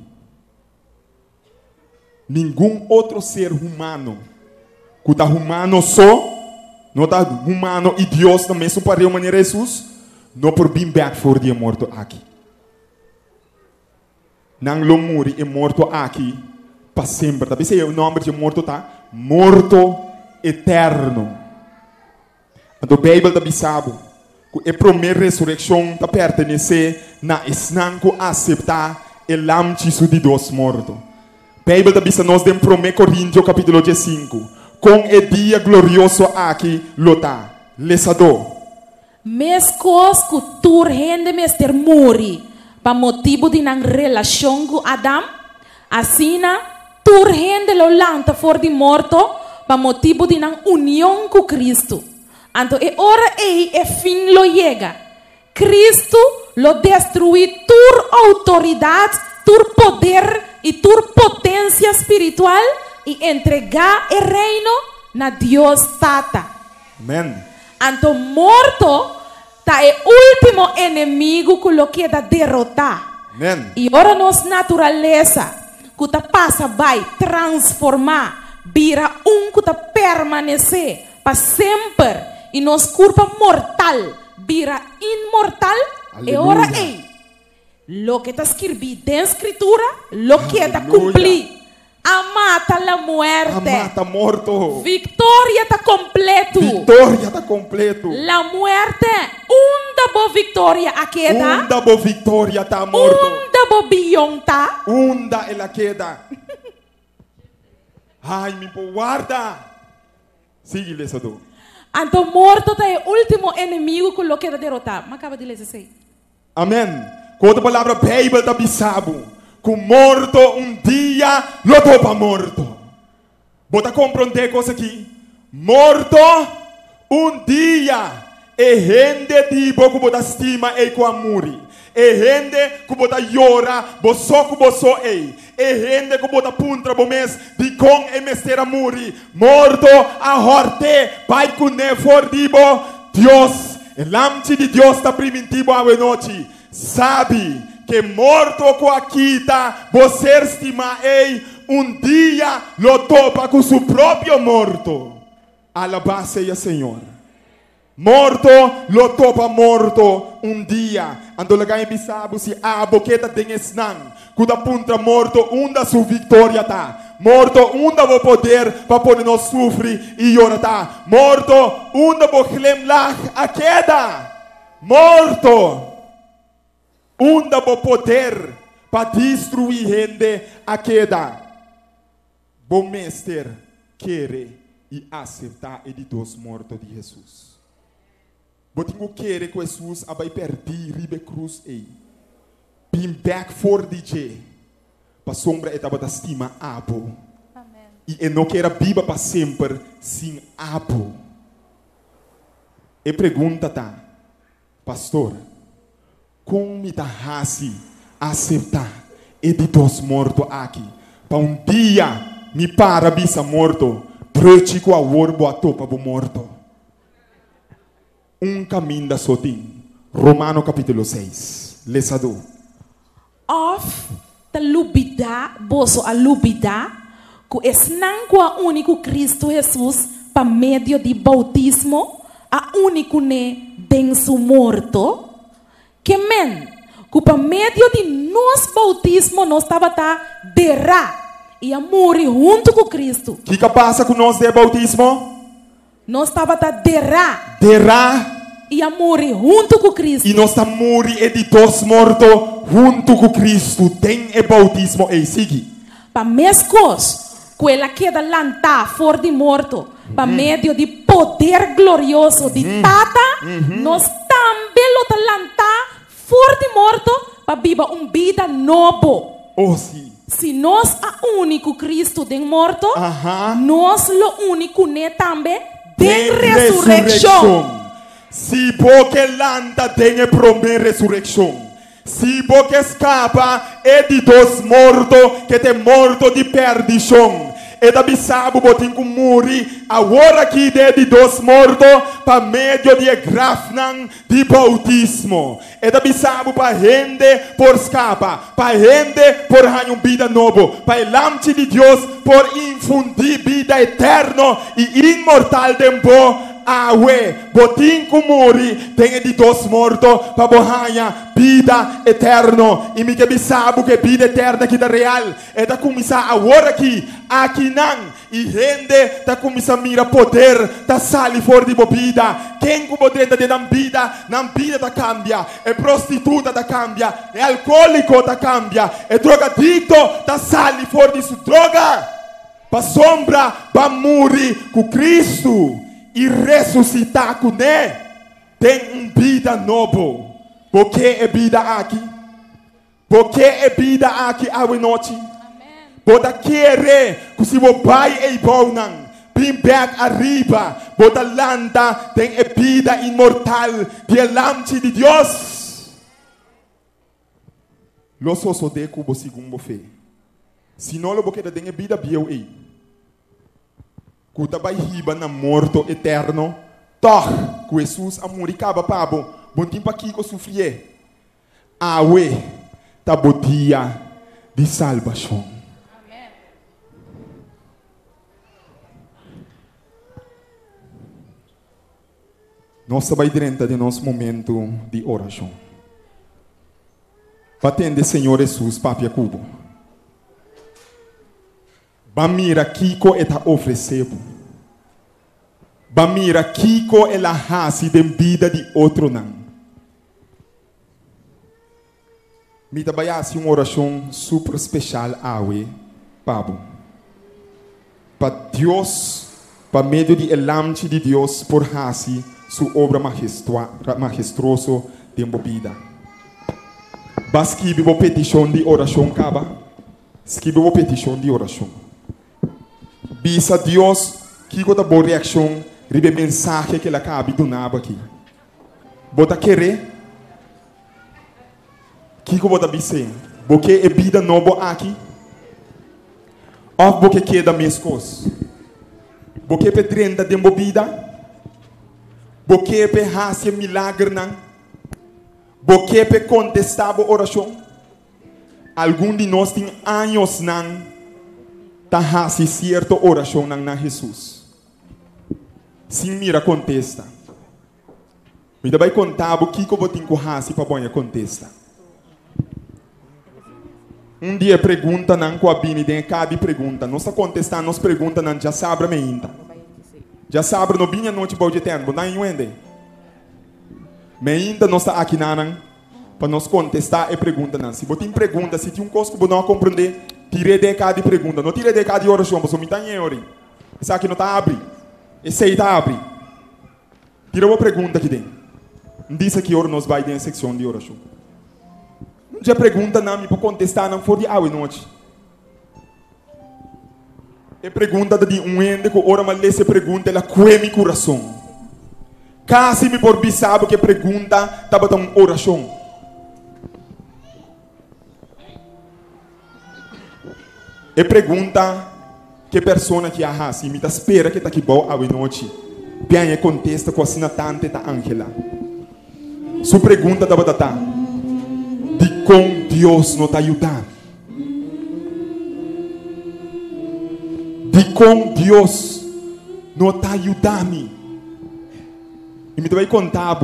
Nenhum outro ser humano que está humano só não está humano e Deus também superior maneira Jesus não por bem back for de morto aqui. Não lo morre e morto aqui para sempre. Talvez o nome de morto tá morto eterno. A Bíblia está dizendo que a primeira ressurreição está pertence na esnanco aceitar o Lamchi de dos mortos. A Bíblia está dizendo nós em 1 Korintionan capítulo 5 com o dia glorioso aqui lota lesador. Mes cos que tur rende mester muri para motivo de nan relação com Adam, assim tur rende lo lanta for de morto para motivo de nan união com Cristo. Então e ora e fim lo chega. Cristo lo destruí tur autoridade, tur poder e tur potência espiritual e entregar o reino na Deus Tata. Amém. Então morto tá o último inimigo que lo queda derrotar. Amen. E ora nossa natureza que tá passa vai transformar, vira que tá permanecer para sempre e nos corpo mortal vira imortal. Aleluia. E ora lo que tá escrito na escritura, lo que tá cumprir. Amata la muerte. Amata morto. Victoria está completo. Vitória está completo. La muerte, unda bo victoria aqueda. Unda bo vitória está morto. Unda bo bionta. Unda ela queda. Ai, me guarda. Sigue, lesador. Então morto é o último inimigo que lo queda derrotar. Mas acaba de ler isso aí. Amém. Quando a palavra Bíblia está bisabo, que morto dia lo topa morto. Bota compreender coisa aqui. Morto dia e gente tipo que bota estima e com amor. E gente que bota llora, boso que boso e gente que bota puntra bomes de com e mestera muri. Morto a horte, pai que ne for dibo, Deus, el Lamchi de Deus está primitivo a noite. Sabe que morto com a quita, você estima ei dia lo topa com seu próprio morto. Alabado seja Senhor. Morto, lo topa morto dia. Ando lagay bisabo si a boqueta denges nang. Kuda punta morto, unda su victoria ta. Morto, unda vo poder pa poder nos sufrir e llorar ta. Morto, unda vo glimlach a queda. Morto, unda vo poder pa destruir gente a queda. Bom mestre querer e aceitar ele dos mortos de Jesus. Botingo querer que Jesus abai perdi ribe cruz ei. Bim back for DJ. Pa sombra etaba da estima abo. Amen. E não queira biba para sempre sem abo. E pergunta tá, pastor, como me dá hasi aceitar ele dos mortos aqui? Pa dia me para bisa morto, pretico a orbo a topa bo morto. Caminho da sotim. Romano capítulo 6. Lesado. Of ta lubida, boso a lubida, ku esnan kwa único Cristo Jesus pa medio de bautismo, a único ne den su morto, que men, ku pa medio de nos bautismo nos estava ta derra e a morrer junto com Cristo. Que passa com nós de bautismo? Nós estava ta derra e a morrer junto com Cristo. E nós estamos morrer de dos mortos junto com Cristo. Tem o bautismo e sigue. Para mescos, que ela queda lanta for de morto, para medio de poder glorioso de Tata, nós também lo lanta for de morto, para viver vida novo. Oh sim. Se nós a único Cristo den morto, nós lo único ne também den ressurreição. Se porque lanta tem a primeira ressurreição. Se porque escapa é de dos mortos que tem morto de perdição. E da bisabo botin com muri agora que de dos mortos para meio de grafnan de bautismo. E da bisabo para gente por escapa, para gente por ganhar vida novo, para Lamchi de Deus por infundir vida eterna e imortal tempo. Awe, botin kumuri, tem de dos mortos para borranha vida eterna. E me que bisabo que vida eterna que da real é da começar agora aqui não e rende da começar mira poder da sali for de bebida. Quem com poder da na vida da cambia, é prostituta da cambia, é alcoólico da cambia, é drogadicto da sali for de sua droga. Pa sombra pa morrer com Cristo e ressuscitar com ele, tem vida novo. Porque é vida aqui? Porque é vida aqui a noite? Bota querer que se o pai é bom não, bem back arriba, bota landa tem vida imortal de Lamchi de Deus. Lo so de cubo segundo fé. Se não lo boqueta tem vida biel ei. Kuta vai riba na morto eterno, toh, que Jesus amoricaba pabo, bom tempo aqui que sofrer. Awe, tabodia de salvação. Amém. Nós vai dentro de nosso momento de oração. Batende Senhor Jesus, Papi Cubo. Bamira kiko eta oferecebo. Bamira kiko ela hasi de vida de outro não. Me trabalhasse uma oração super especial awe, Pabo. Para Deus, para meio de Lamchi de Deus por hasi sua obra majestuosa de vida. Escreve uma petição de oração, caba. Escreve uma petição de oração. Bisa Deus, que gota boa reação, ribe mensagem que ela cabe do naba aqui. Bota querer, que bota bise, porque é vida nova aqui. Ou porque queda mescos. Porque pedrenda de movida. Porque pe hace milagre não. Porque pe contestava oração. Algum de nós tem anos não. Ta hace certa oração não na Jesus. Sim mira contesta. Me dá vai contar o que eu tenho que hace para banha contesta. Dia pergunta não com a bini de cada pergunta. Nós está contestando, nós pergunta não já sabe me ainda. Já sabe no binha noite pode ter, não dá ainda. Me ainda nós está aqui não para nós contestar e pergunta não. Se você tem pergunta, se tem coisa que você não compreender, tire de cada pergunta. Não tire de cada oração, você me está em ori. Esse aqui não está abre. Esse aí está abre. Tira uma pergunta aqui dentro. Diz que ora nós vai na secção de oração. Já pergunta não me para contestar não for de água e noite. E pergunta de ende que ora mal essa pergunta ela cueme coração. Casi me por bisabo que pergunta tava tão oração. E pergunta que persona que a se me tá espera que tá aqui bom água e noite. Bem contesta com a sinatante da Angela. Sua pergunta tava tá. De como Deus nos ajudar. De como Deus nos ajudar. E me vai contar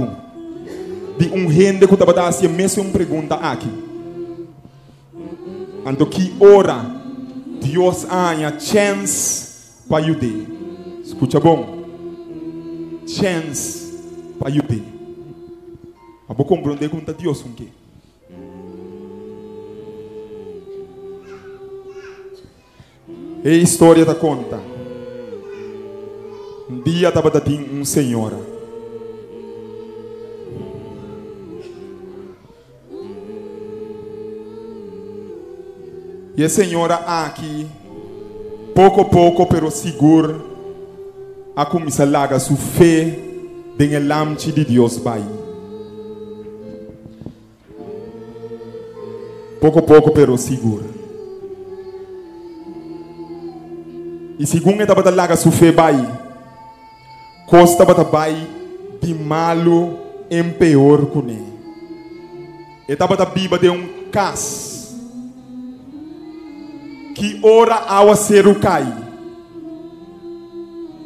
de gente que estava dando a mesma pergunta aqui. Então que ora Deus há chance para ajudar. Escuta bom. Chance para ajudar. Mas vou compreender como Deus com que. E a história da conta. Dia estava tinha senhora. E a senhora aqui, pouco a pouco, pero seguro, a começar a largar sua fé em Lamchi de Deus vai. Pouco a pouco, pero seguro. E segundo estava a largar sua fé vai, costa vai de malo em pior com ele. Estava a biba de cas. Que ora awa seru cai.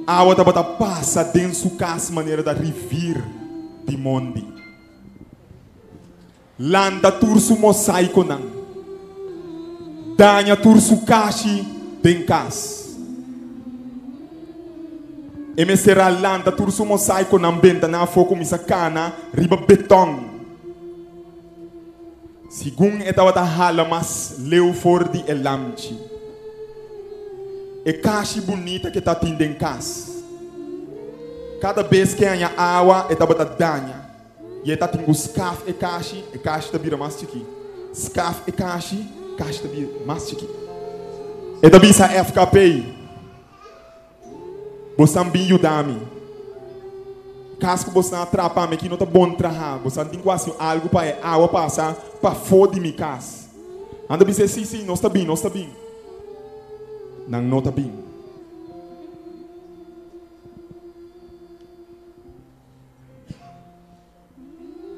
Awa taba passa dentro da casa maneira da rivir de monde. Landa tursu mosaico nan. Danha tursu kashi den kas. E me será landa tursu mosaico nan benta na foco misacana riba beton. Segundo estava da hala mas leu for de Lamchi. E caixa bonita que está tendo em casa. Cada vez que há água, estava da danha. E está tendo scaf e caixa está vira mais chique. Scaf e caixa está vira mais chique. E também essa FKP. Você também ajuda-me. Caso você não atrapa-me, que não está bom trabalhar. Você tem quase algo para a água passar para fora de minha casa. Anda dizer sim, não está bem, não está bem. Não está bem.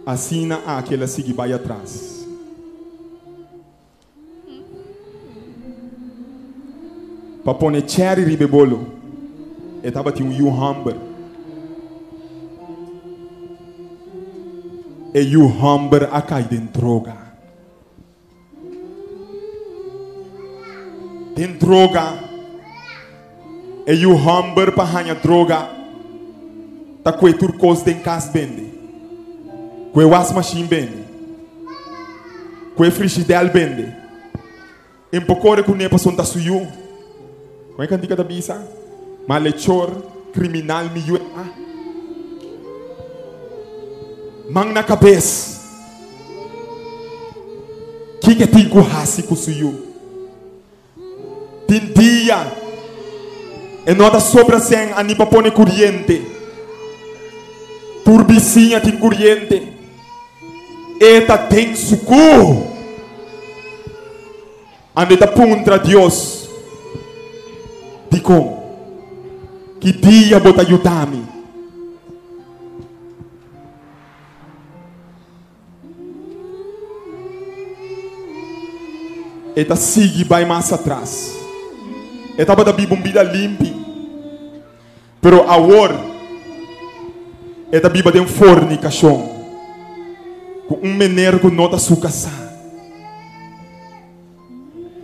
Assim aquela sigue vai atrás. Para pôr cherry ribebolo, estava tinha hamburger. E o hamburger a cair dentro droga. Tem droga. E o hamburger para ganhar droga. Tá com o turcos den casa bende. Com o wash machine bende. Com o frigideira bende. Em pouco com ne passou da suyo. Como é que antiga da bisa? Malhechor, criminal miyu. Mang na cabeça. que tem guhasi com suyo. Tem dia e nota sobra sem anipa pone corrente. Turbicinha tem corrente. Eta tem suku. Andeta puntra Deus. Dikom. Que dia bota ayudami. Eta sigue vai mais atrás. Eta bota bibumbida limpi. Pero agora eta biba tem fornicação. Com menino que nota sua casa.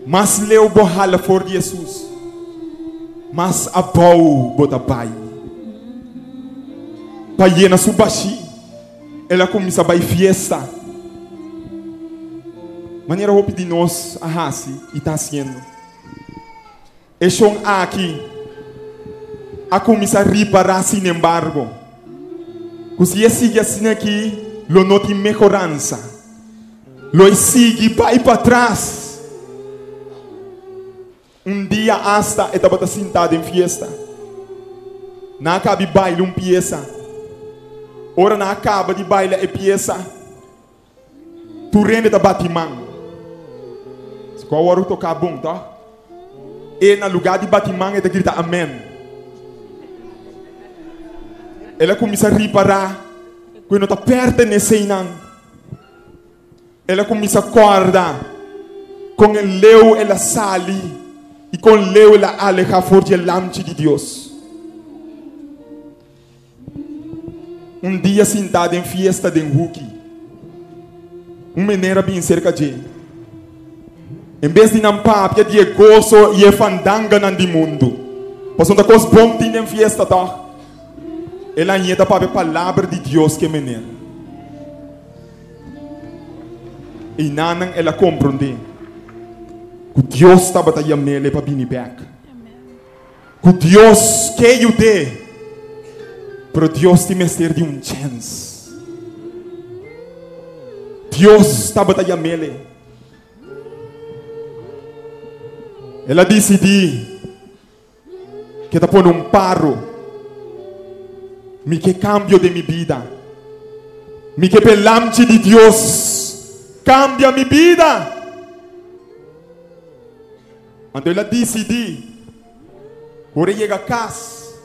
Mas leu borrala for de Jesus. Mas abau bota pai. Pai na subashi. Ela começa a vai fiesta. Maneira roupa de nós a raça e está sendo. E chão aqui. A começar a reparar sem embargo. Se sigue assim aqui. Lo não tem melhorança. Lo sigue vai para trás. Dia hasta estava sentado em fiesta. Na acaba de baile pieza. Ora na acaba de baile e pieza. Tu rende da batimang. Se qual hora tocar bom, tá? E na lugar de batimang ele grita amém. Ela começa a reparar. Quando está pertencendo, ela começa a acordar com o leu ela sali e com o leu ela aleja fora de Lamchi de Deus. Dia sentado em fiesta de Huki, menino bem cerca de, em vez de não papia de gozo e fandanga no mundo, pois não coisa bom tem em fiesta tá. Ela ainda para a palavra de Deus que menino. E nanang ela compreende que Deus está batalhando ele para vir back. Que Deus quer o de, pero Deus tem mestre de chance. Deus está batalhando ele. Ela decidi que está pondo paro. Mi que cambio de mi vida. Mi que pelamchi de Dios cambia mi vida. Então ela decidi. Quando chega a casa,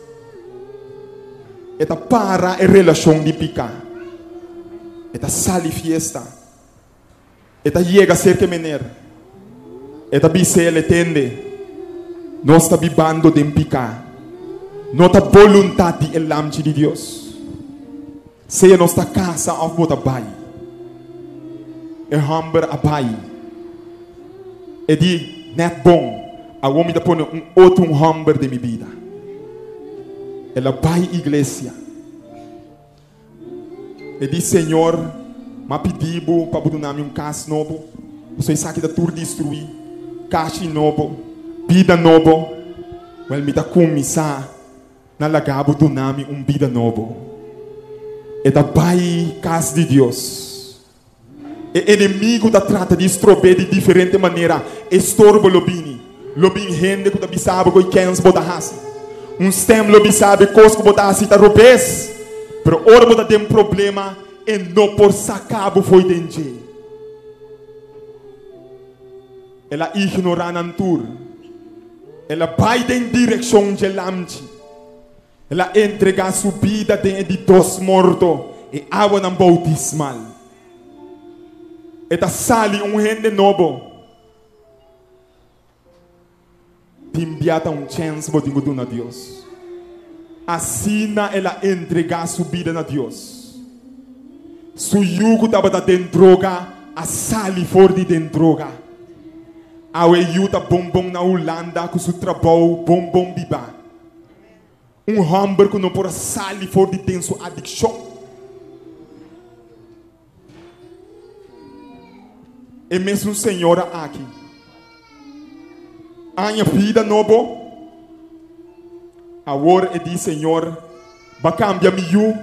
ela para a relação de picar. Ela sale fiesta. Ela chega a ser que menor. Ela bise ela tende. Nós está bibando de picar. Nota vontade de Lamchi de Deus. Seja nossa casa ou bota bai. É hamber a bai. É de net bom. A homem da põe outro hamber de minha vida. Ela bai igreja. É de Senhor, ma pedibo para botar casa novo. Você sabe da tur destruir. Casa novo, vida novo. Well me da começar. Na lagabo do nome vida novo. É da pai casa de Deus. É inimigo da trata de estrober de diferente maneira. Estorbo lobini. Lobin rende que da bisaba que quens botahasi. Stem lobi sabe cosco botahasi ta robes. Pero ora bota tem problema e não por sacabo foi dente. Ela ignora nantur. Ela vai em direção de Lamchi. Ela entrega sua vida dentro de dos mortos e água na bautismal. Ela sale rende novo. Timbiata chance para dingo na Deus. Assim ela entrega sua vida a Deus. Su yugo estava dentro droga, a sali fora de dentro droga. A yuta bombom na Holanda com seu trabalho bombom biba. Hamburger que não pode sair fora de dentro sua adicção. E mesmo senhora aqui. A minha vida nova. Agora é de Senhor. Vai cambiar-me eu.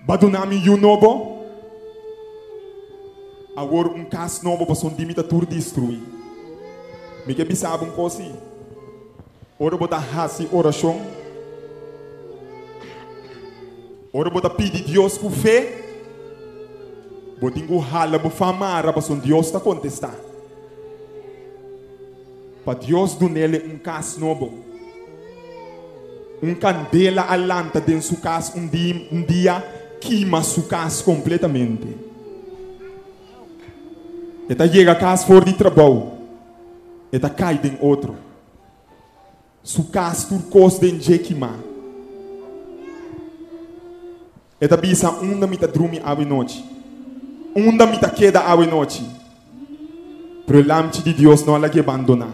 Vai donar-me eu novo. Agora caso novo para son dimita tur destruir. Me que bisaba coisa. Ora bota hasi oração. Ora bota pedir Deus por fé. Botingo hala bu famara para son Deus está contestar. Para Deus do nele caso novo. Candela alanta dentro sua casa dia queima sua casa completamente. Eta chega a casa fora de trabalho. Eta cai em outro. Sua casa turcos dentro queima. Eta bisa da mita dorme à noite. Da mita queda à noite. Pero o Lamchi de Deus não ela que abandonar.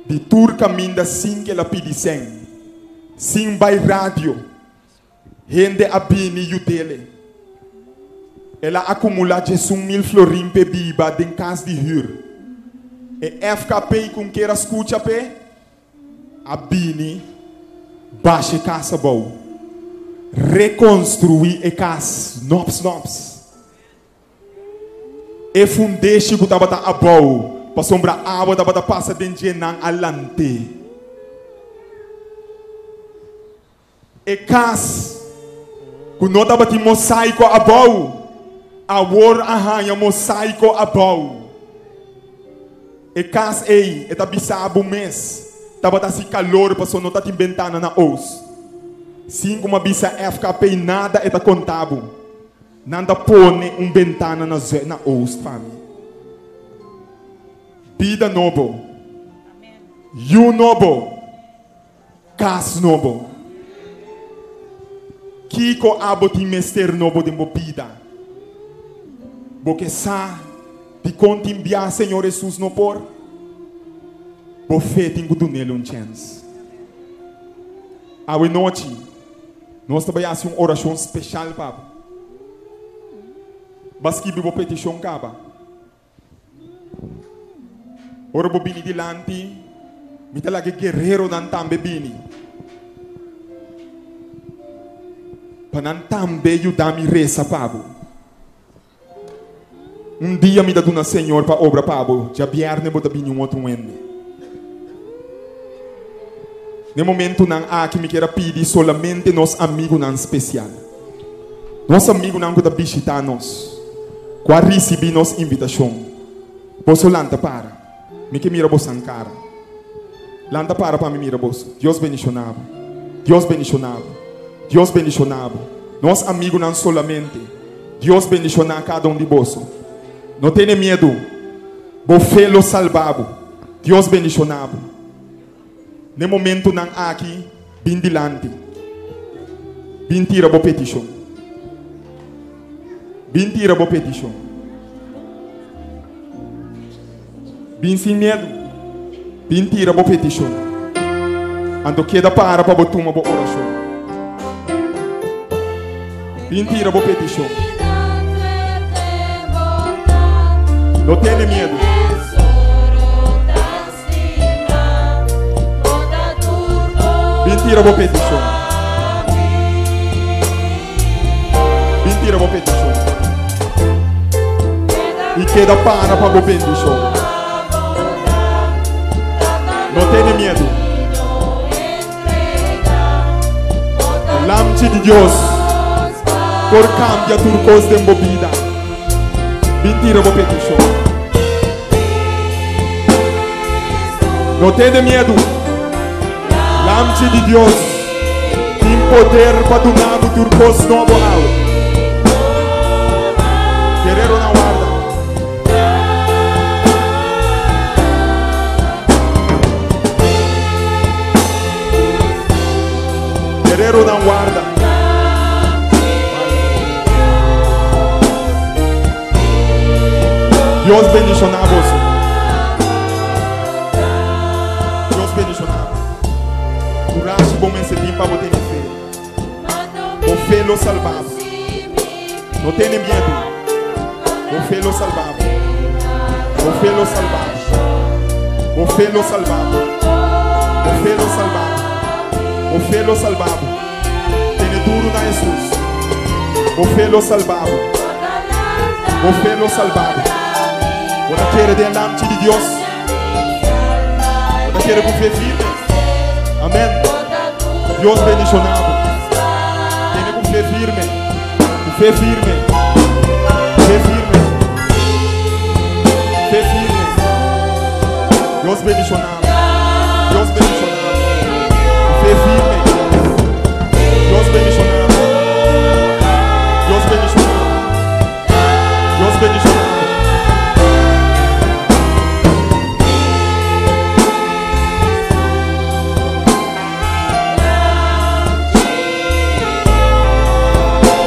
De tur caminho assim que ela pede sem. Sim by rádio. Rende a bini e o tele. Ela acumula 1.000 florim pe biba den casa de hur. E FKP com que ela escuta pe. A bini baixa casa boa. Reconstruir a casa. Nops. E fundeixe que estava a boa. Para sombra água estava passa dentro de nan alante. E cas, quando nós estamos em mosaico abau, a war arranha mosaico abau. E cas ei, eta bisabo mês, estava assim calor para só não estar inventando na os. Sim, como a bisa FKP nada eta contabo, nada pone ventana na os família. Vida novo, you novo, cas novo. Kiko aboti mester novo de bobida. Porque sa de contimbia Senhor Jesus no por. Bo fé tenho do nele chance. A noite nós trabalhamos oração especial para. Baski bibo petição caba. Ora bobini dilante, mi talaga guerreiro nan tambe bini. Panantambe ayudami reza pabo. Dia me dá do Senhor para obra pabo. Já viernes bota bem outro ende. No momento não há que me queira pedir solamente nos amigos não especial. Nos amigos não que da visitar nós. Quando recebi nos invitação. Posso lanta para. Me que mira vos cara. Lanta para me mira vos. Deus bendicionava. Deus bendicionava. Deus bendicionava. Nós amigos não solamente. Deus bendicionava cada de vós. Não tenha medo. Você lo salvavo. Deus bendicionava. No momento não aqui, bem dilante. Bem tira a petição. Bem tira a petição. Bem sem medo. Bem tira a petição. Ando queda para botar uma oração. Mentira, vou petição. Não tenha medo. Mentira, vou petição. Mentira, vou petição. E queda para vou petição. Não tenha medo. Lamchi de Deus. Por cambia turcos de embobida. Mentira, vou petição. Não tenha medo. Lamchi de Deus. Tem poder para donar o turcos novo ao. Guerreiro na guarda. Guerreiro na guarda. Deus bendicionava você. Deus bendicionava. Curaste bom mensageiro para botar em fé. O fé lo salvava. Não tenha medo. O fé lo salvava. O fé lo salvava. O fé lo salvava. O fé lo salvava. O fé lo salvava. Tenha duro na Jesus. O fé lo salvava. Vou fé lo salvado. Vou querer de Lamchi de Deus. Vou querer com fé firme. Amém. Deus bendicionado. Tenha com fé firme. Com fé firme. Fé firme. Fé firme. Deus bendicionado. Deus bendicionado. Fé firme. Deus bendicionado. Deus bendicionado. Deus bendicionado.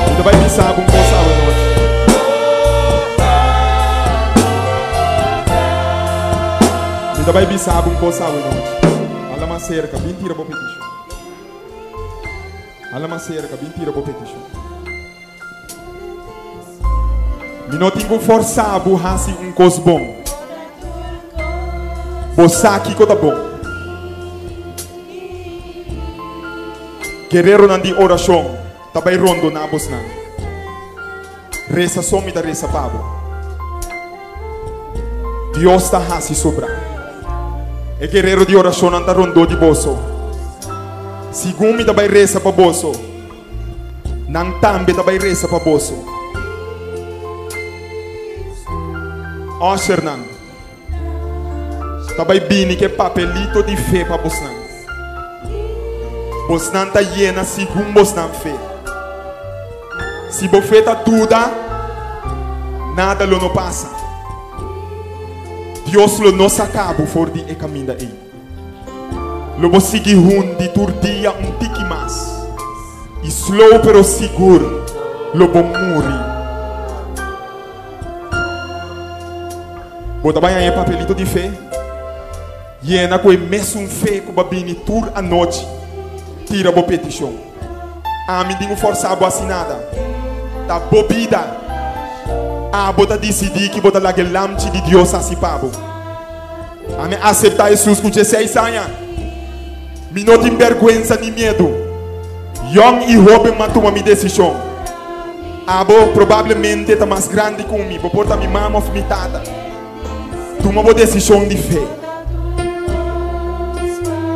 Ainda vai pensar com coisa hoje. Ainda vai pensar com coisa hoje. Alama cerca, mentira bo petition. Alama cerca, mentira bo petition. Mi não tenho força a burrasi coisa bom. Bosaki coisa bom. Guerreiro não de oração, tabai rondo na bosna. Reza somi da reza pabo. Deus ta hasi sobra. E guerreiro de oração anda rondo de bolso. Sigumi da bai reza pa bolso. Nang tambe da bai reza pa bolso. Oshernan. Da bai bini que papelito de fé pa bosnan. Bosnan ta yena sigum bosnan fé. Se bofeta tudo, nada lo não passa. Deus lo não acaba for de caminho aí. Lo vou seguir de turdia tiki mais. E slow pero seguro, lo vou morrer. Bota bem aí papelito de fé. Yena com mesmo fé que babini tur a noite. Tira bo petição. A mim tenho força a assinada. Ta bobida. A bota decidir que bota lá que Lamchi de Deus assim pabo. A me aceitar Jesus com 16 anos. Me não tem vergonha nem medo. Young e jovem matou a minha decisão. A bo provavelmente tá mais grande que mim. Vou portar minha mama ou minha tata. Toma uma decisão de fé.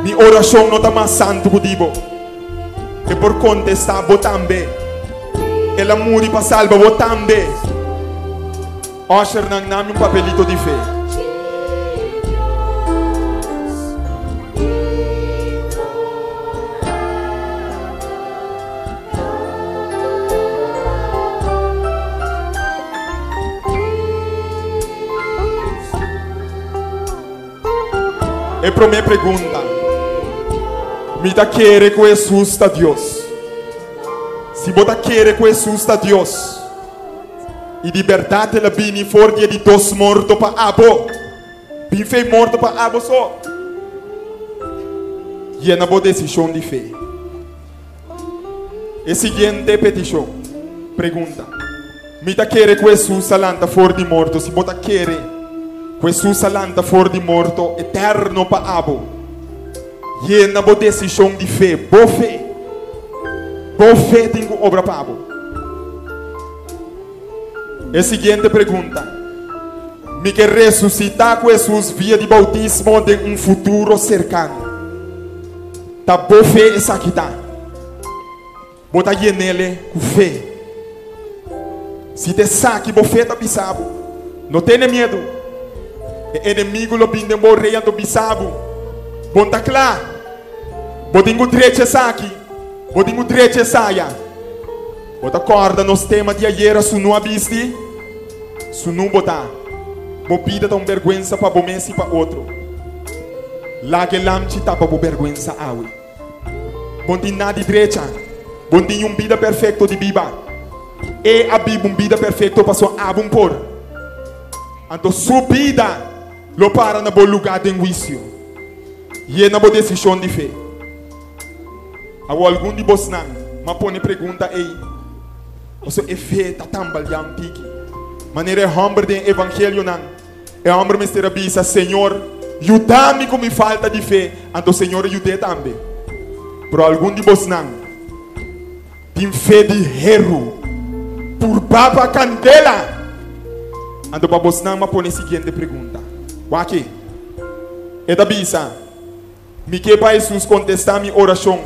Minha oração não tá mais santo que dibo. E por contestar bo também. Ela muri para salva bo também. Osher nang nami papelito de fé. E para minha pergunta, me dá querer que Jesus está Deus. Se você quer que Jesus está Deus, e de verdade ela vem for de dos mortos para abo, bem fei morto para abo só. E é na boa decisão de fé. E seguinte petição, pergunta, me dá querer que Jesus salanta for de morto, se você quer que Jesus salanta for de morto eterno para abo, e é na boa decisão de fé, boa fé. Boa fé tem que obra para abo. E seguinte pergunta, me quer ressuscitar com Jesus via de bautismo de futuro cercano. Tá boa fé essa aqui tá. Bota aí nele com fé. Se te saque boa fé tá bisabo, não tenha medo. O inimigo lo binde morrer do bisabo. Bom tá claro. Botinho direito saque. Botinho direito saia. Bota corda nos temas de ayer su não abisti. Su não botar. Bobida tão vergonha para bom mês e para outro. Lá que Lamchi tapa bo vergonha awe. Botinho nada de direita. Botinho vida perfeito de biba. E a biba vida perfeito para sua abum por. Então subida lo para na bom lugar de juízo. E é na boa decisão de fé. Há algum de vós não, mas põe pergunta aí. Você é fé tá tambal jam tiki. Maneira homem de evangelho não. É homem mister abisa, Senhor, ajuda-me com minha falta de fé. Então Senhor ajude também. Por algum de vós não, tem fé de hero. Por baba candela. Ando para você não pôr a seguinte pergunta. Aqui. É da bisa. Me que para Jesus contestar minha oração.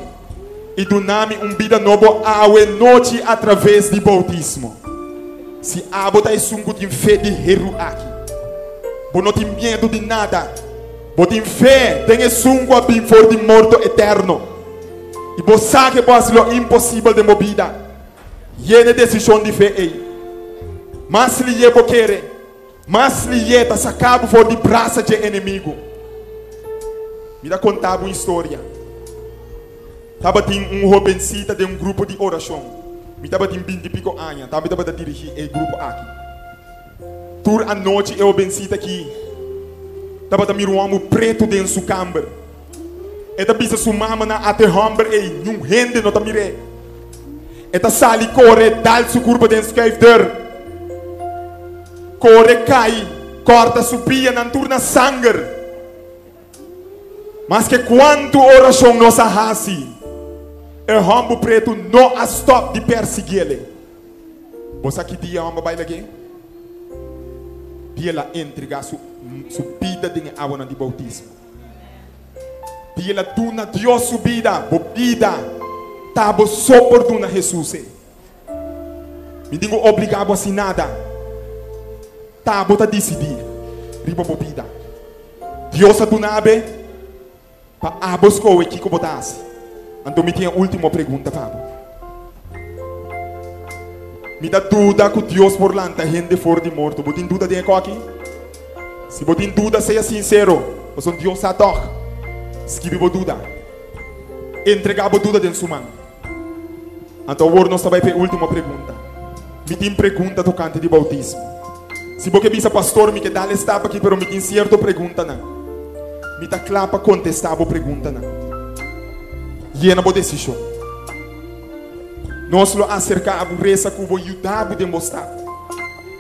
E do nome vida novo a noite através do bautismo. Se a bota é sungo de fé de heru aqui. Bo não tem medo de nada. Bo tem fé, tem sungo a bem for de morto eterno. E bo sabe que pode ser impossível de movida. E é decisão de fé aí. Mas lhe é querer. Mas lhe é tá sacado for de braça de inimigo. Me dá contar uma história. Tava tem jovencita de grupo de oração. Me tava tem 20 e pico anos. Tava dirigir o grupo aqui. Tur a noite eu jovencita aqui. Tava também um homem preto dentro sua câmara. Eta bisa sumama na ate hamber ei, num rende no tamire. Eta sali corre dal su curva dentro scaifder. Corre cai, corta subia na turna sanger. Mas que quanto oração nos arrasi, o hambo preto não a stop de perseguir-lhe. Você que dia homem vai aqui? Dia lá entregar sua vida de água de bautismo. Dia lá tuna Deus subida, bobida, tabo só por tuna Jesus. Me digo obrigado assim nada. Tabo tá decidir, riba bobida. Deus a tuna abe, pa abos ko e kiko botas. Então me tem a última pergunta, Pablo. Me dá dúvida que Deus por lá está gente fora de morto. Você tem dúvida de aqui? Se você tem dúvida, seja sincero. Você é um Deus ador. Escreva dúvida. Entregar a dúvida dentro de sua mão. Então agora nós vamos para a última pergunta. Me tem pergunta tocante de bautismo. Se você pensa, pastor, me que dá estava aqui, mas me tem certa pergunta não. Me dá claro para contestar a pergunta não. E é na boa decisão. Nós lo acercamos reza que vou ajudar a demonstrar.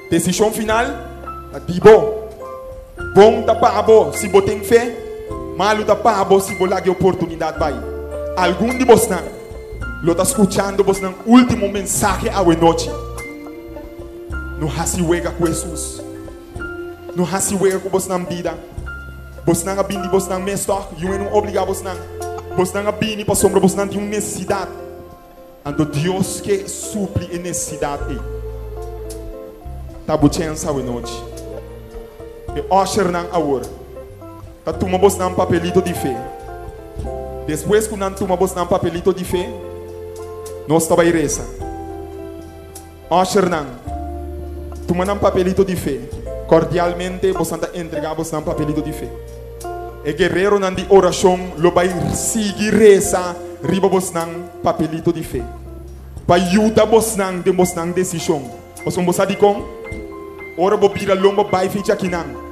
Decisão final, tá de bom. Bom tá para abo se você tem fé, malo tá para abo se você tem oportunidade vai. Algum de vocês lo está escutando você no último mensagem à noite. Não hasi wega com Jesus. Não hasi wega com você na vida. Você não abinde você na mestor, e não obriga você não. Você não abinde para sombra você não tem uma necessidade. Ando Deus que supre a necessidade. Tá buchensa a noite. E osher não agora. Tá toma você um papelito de fé. Depois que não toma você um papelito de fé, nós tá vai reza. Osher não. Toma um papelito de fé. Cordialmente você tá entregar você um papelito de fé. E guerreiro não de oração, lo vai seguir reza. Riba você não papelito de fé. Para ajudar você não de você não decisão. Você não sabe como? Ora vou vir a lomba vai fecha aqui não.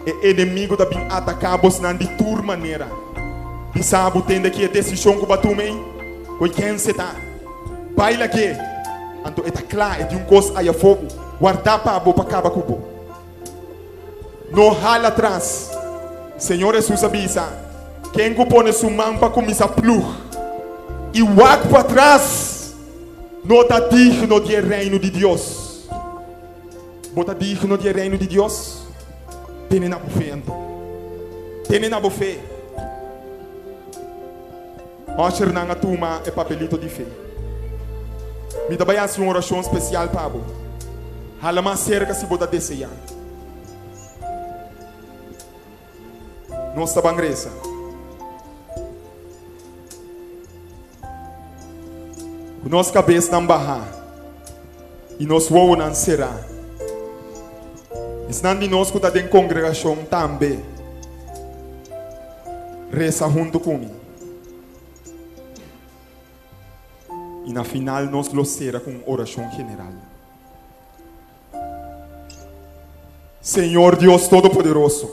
E inimigo da bem atacar você não de toda maneira. E sabe tendo que a decisão que bateu me, oi quem se tá? Vai lá que, então é claro é de coisa aí a fogo. Guardar para bo para acabar com o. Não rala atrás. Senhor Jesus avisa. Quem põe sua mão para começar a plug e walk para trás, não está digno do reino de Deus. Não está digno do reino de Deus. Tem na fé. Tem na fé. Hoje não toma é papelito de fé. Me dá uma oração especial para você. Hala mais cerca se você desejar. Nós estamos em Grecia. Nossa cabeça não barra e nós vamos não será. Isso não de nós que está em congregação também. Reza junto comigo. E na final nós lo será com oração general. Senhor Deus Todo-Poderoso,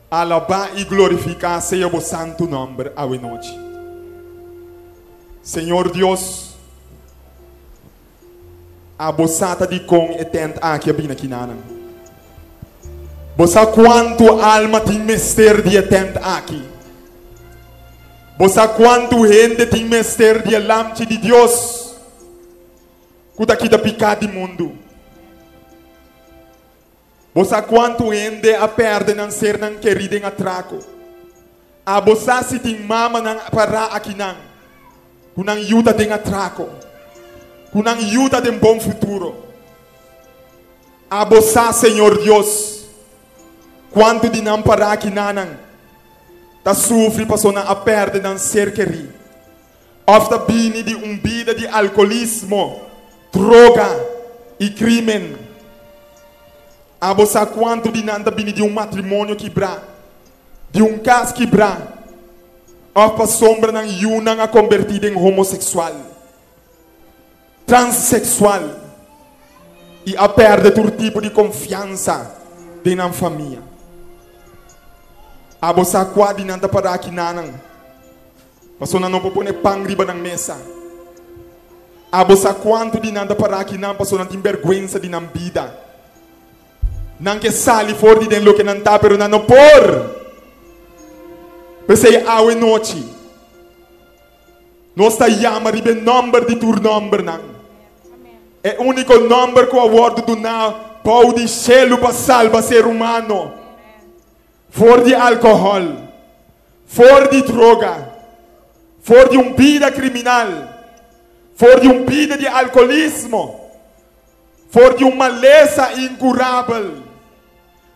alabar e glorificar seja o santo nome a noite. Senhor Deus, a bossata de com e tenta aqui a bina aqui nana. Bossa quanto alma tem mestre de tenta aqui. Bossa quanto gente tem mestre de Lamchi de Deus. Kuda aqui da picada do mundo. Bosa quanto ende a perde ng ser ng querido ng atraco. A bosa si ting mama ng para akinang. Kunang yuta ding atraco. Kunang yuta ding bom futuro. A bosa, Senhor Deus, quanto de não para akinanang. Ta sofre passou na a perde ng ser querido. Ofta bini de vida de alcoolismo, droga e crime. A bosa quanto de nanda bini de matrimônio quebrar, de caso quebrar. Opa sombra ng yunang a convertido em homossexual, transexual e a perde todo tipo de confiança de na família. A bosa quad de nanda para aqui nanang, passou na não propone pão riba ng mesa. A bosa quanto de nanda para aqui nan passou na tem vergüenza de nam vida. Nang que sali for di den lo que nan ta pero na no por. Pensei awe noite. Nós está chama ribe number de tur number nang. É único number que o awardo do na pau de selo para salva ser humano. For de álcool, for de droga, for de vida criminal, for de vida de alcoolismo, for de maleza incurável.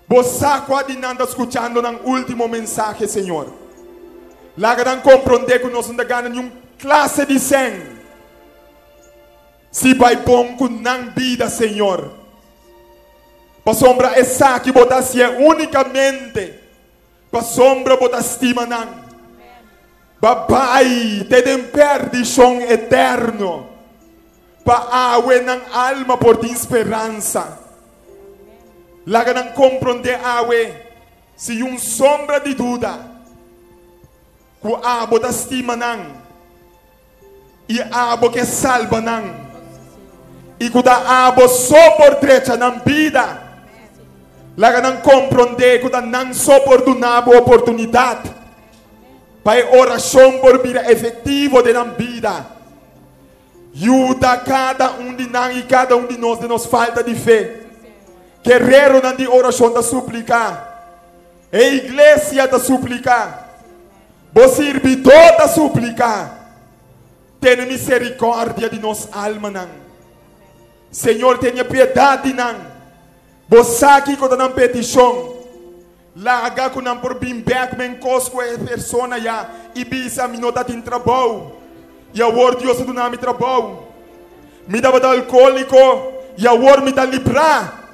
Você quase não está escutando no último mensagem, Senhor. Lá que não compreender que nós não ganhamos nenhuma classe de sangue. Se vai bom com não vida, Senhor. Para sombra essa que botasse unicamente para sombra botar estima não. Babai, te den perdição eterno. Para awe ng alma por ti esperança. Laga não compreender awe se sombra de dúvida. Que abo da estima não. E abo que salva não. E que da abo só por trecha na vida. Laga não compreender que da não só por donar oportunidade. Para oração por vida efetivo de na vida. Ajuda cada de nós e cada de nós falta de fé. Guerreiro na de oração da suplicar. E igreja da suplicar. O servidor da suplicar. Tenha misericórdia de nossa alma não. Senhor, tenha piedade não. Você aqui com a petição. Laga com a por bimbek men cosco a persona ya. Ibisa minota tin trabalho. E a word Deus do nome trabalho. Me dava da alcoólico. E a word me dá livrar.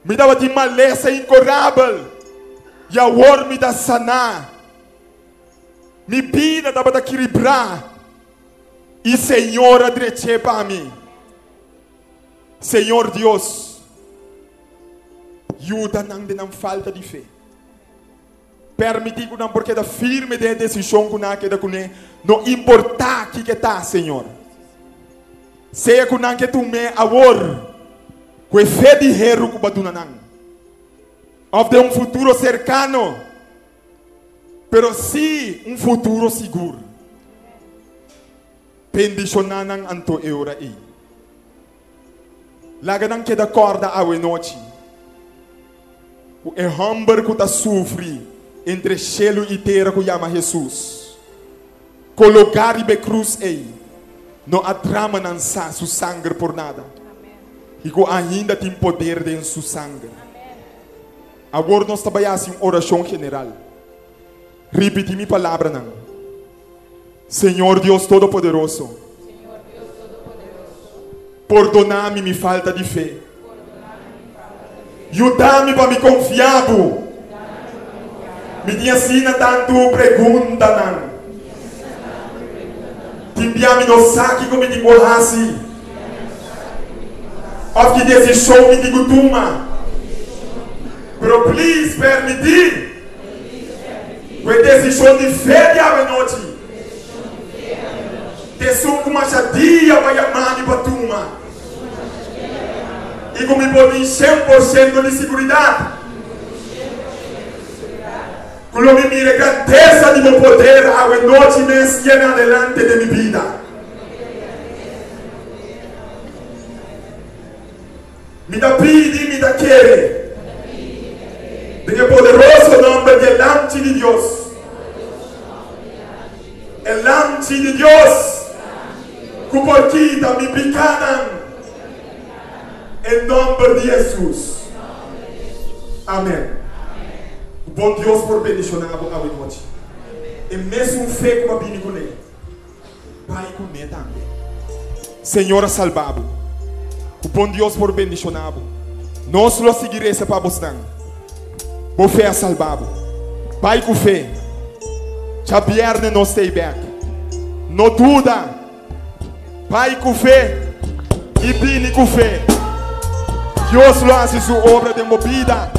Me dava de maleza incurável. E a word me dá sanar. Me vida dava da equilibrar. E Senhor adrete para mim. Senhor Deus. Ajuda não falta de fé. Permitir que não porque da firme de decisão que não queda com ele. Não importa que está, Senhor. Seja que não que tu me amor. Que fé de hero que baduna não. Of de futuro cercano. Pero sim futuro seguro. Pendicionanan anto eura aí. Laga não queda corda a noite. O hamburger que está sofre entre cielo e terra que chama Jesus. Colocar e cruz aí. Não há drama não sa su sangue por nada. E que ainda tem poder em su sangue. Agora nós trabalhamos em oração general. Repite minha palavra não. Senhor Deus Todo-Poderoso. Perdona-me minha falta de fé. Ajuda-me para me confiar. Me ensina tanto pergunta não. Timbiami no saque como me digo assim. Of que decisão me digo tuma. Pero please permitir. Que decisão de fé de a noite. Decisão que machadia vai amar para tuma. E como me pode 100% de segurança. Quando me mire grandeza de meu poder, a noite me llena adelante de minha vida. Me dá pedi, me dá querer. En el poderoso nombre del Lamchi de Dios. El Lamchi de Dios. Cuporquita mi picanan. En nombre de Jesús. Amén. Bom Deus por bendicionar a noite. E mesmo fé como a bini com ele. Pai com ele também. Senhora salvado. O bom Deus por bendicionar. Nós lo seguiremos para você. Por fé salvado. Pai com fé. Chabierne nos stay back. No duda. Pai com fé. E bini com fé. Deus lo hace sua obra de movida.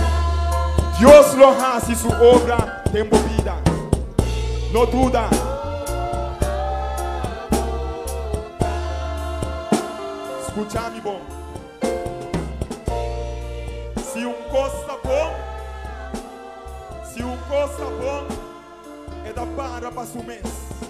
Deus lo hace sua obra de movida. No duda. Escucha-me bom. Se costa bom, é da para o mês.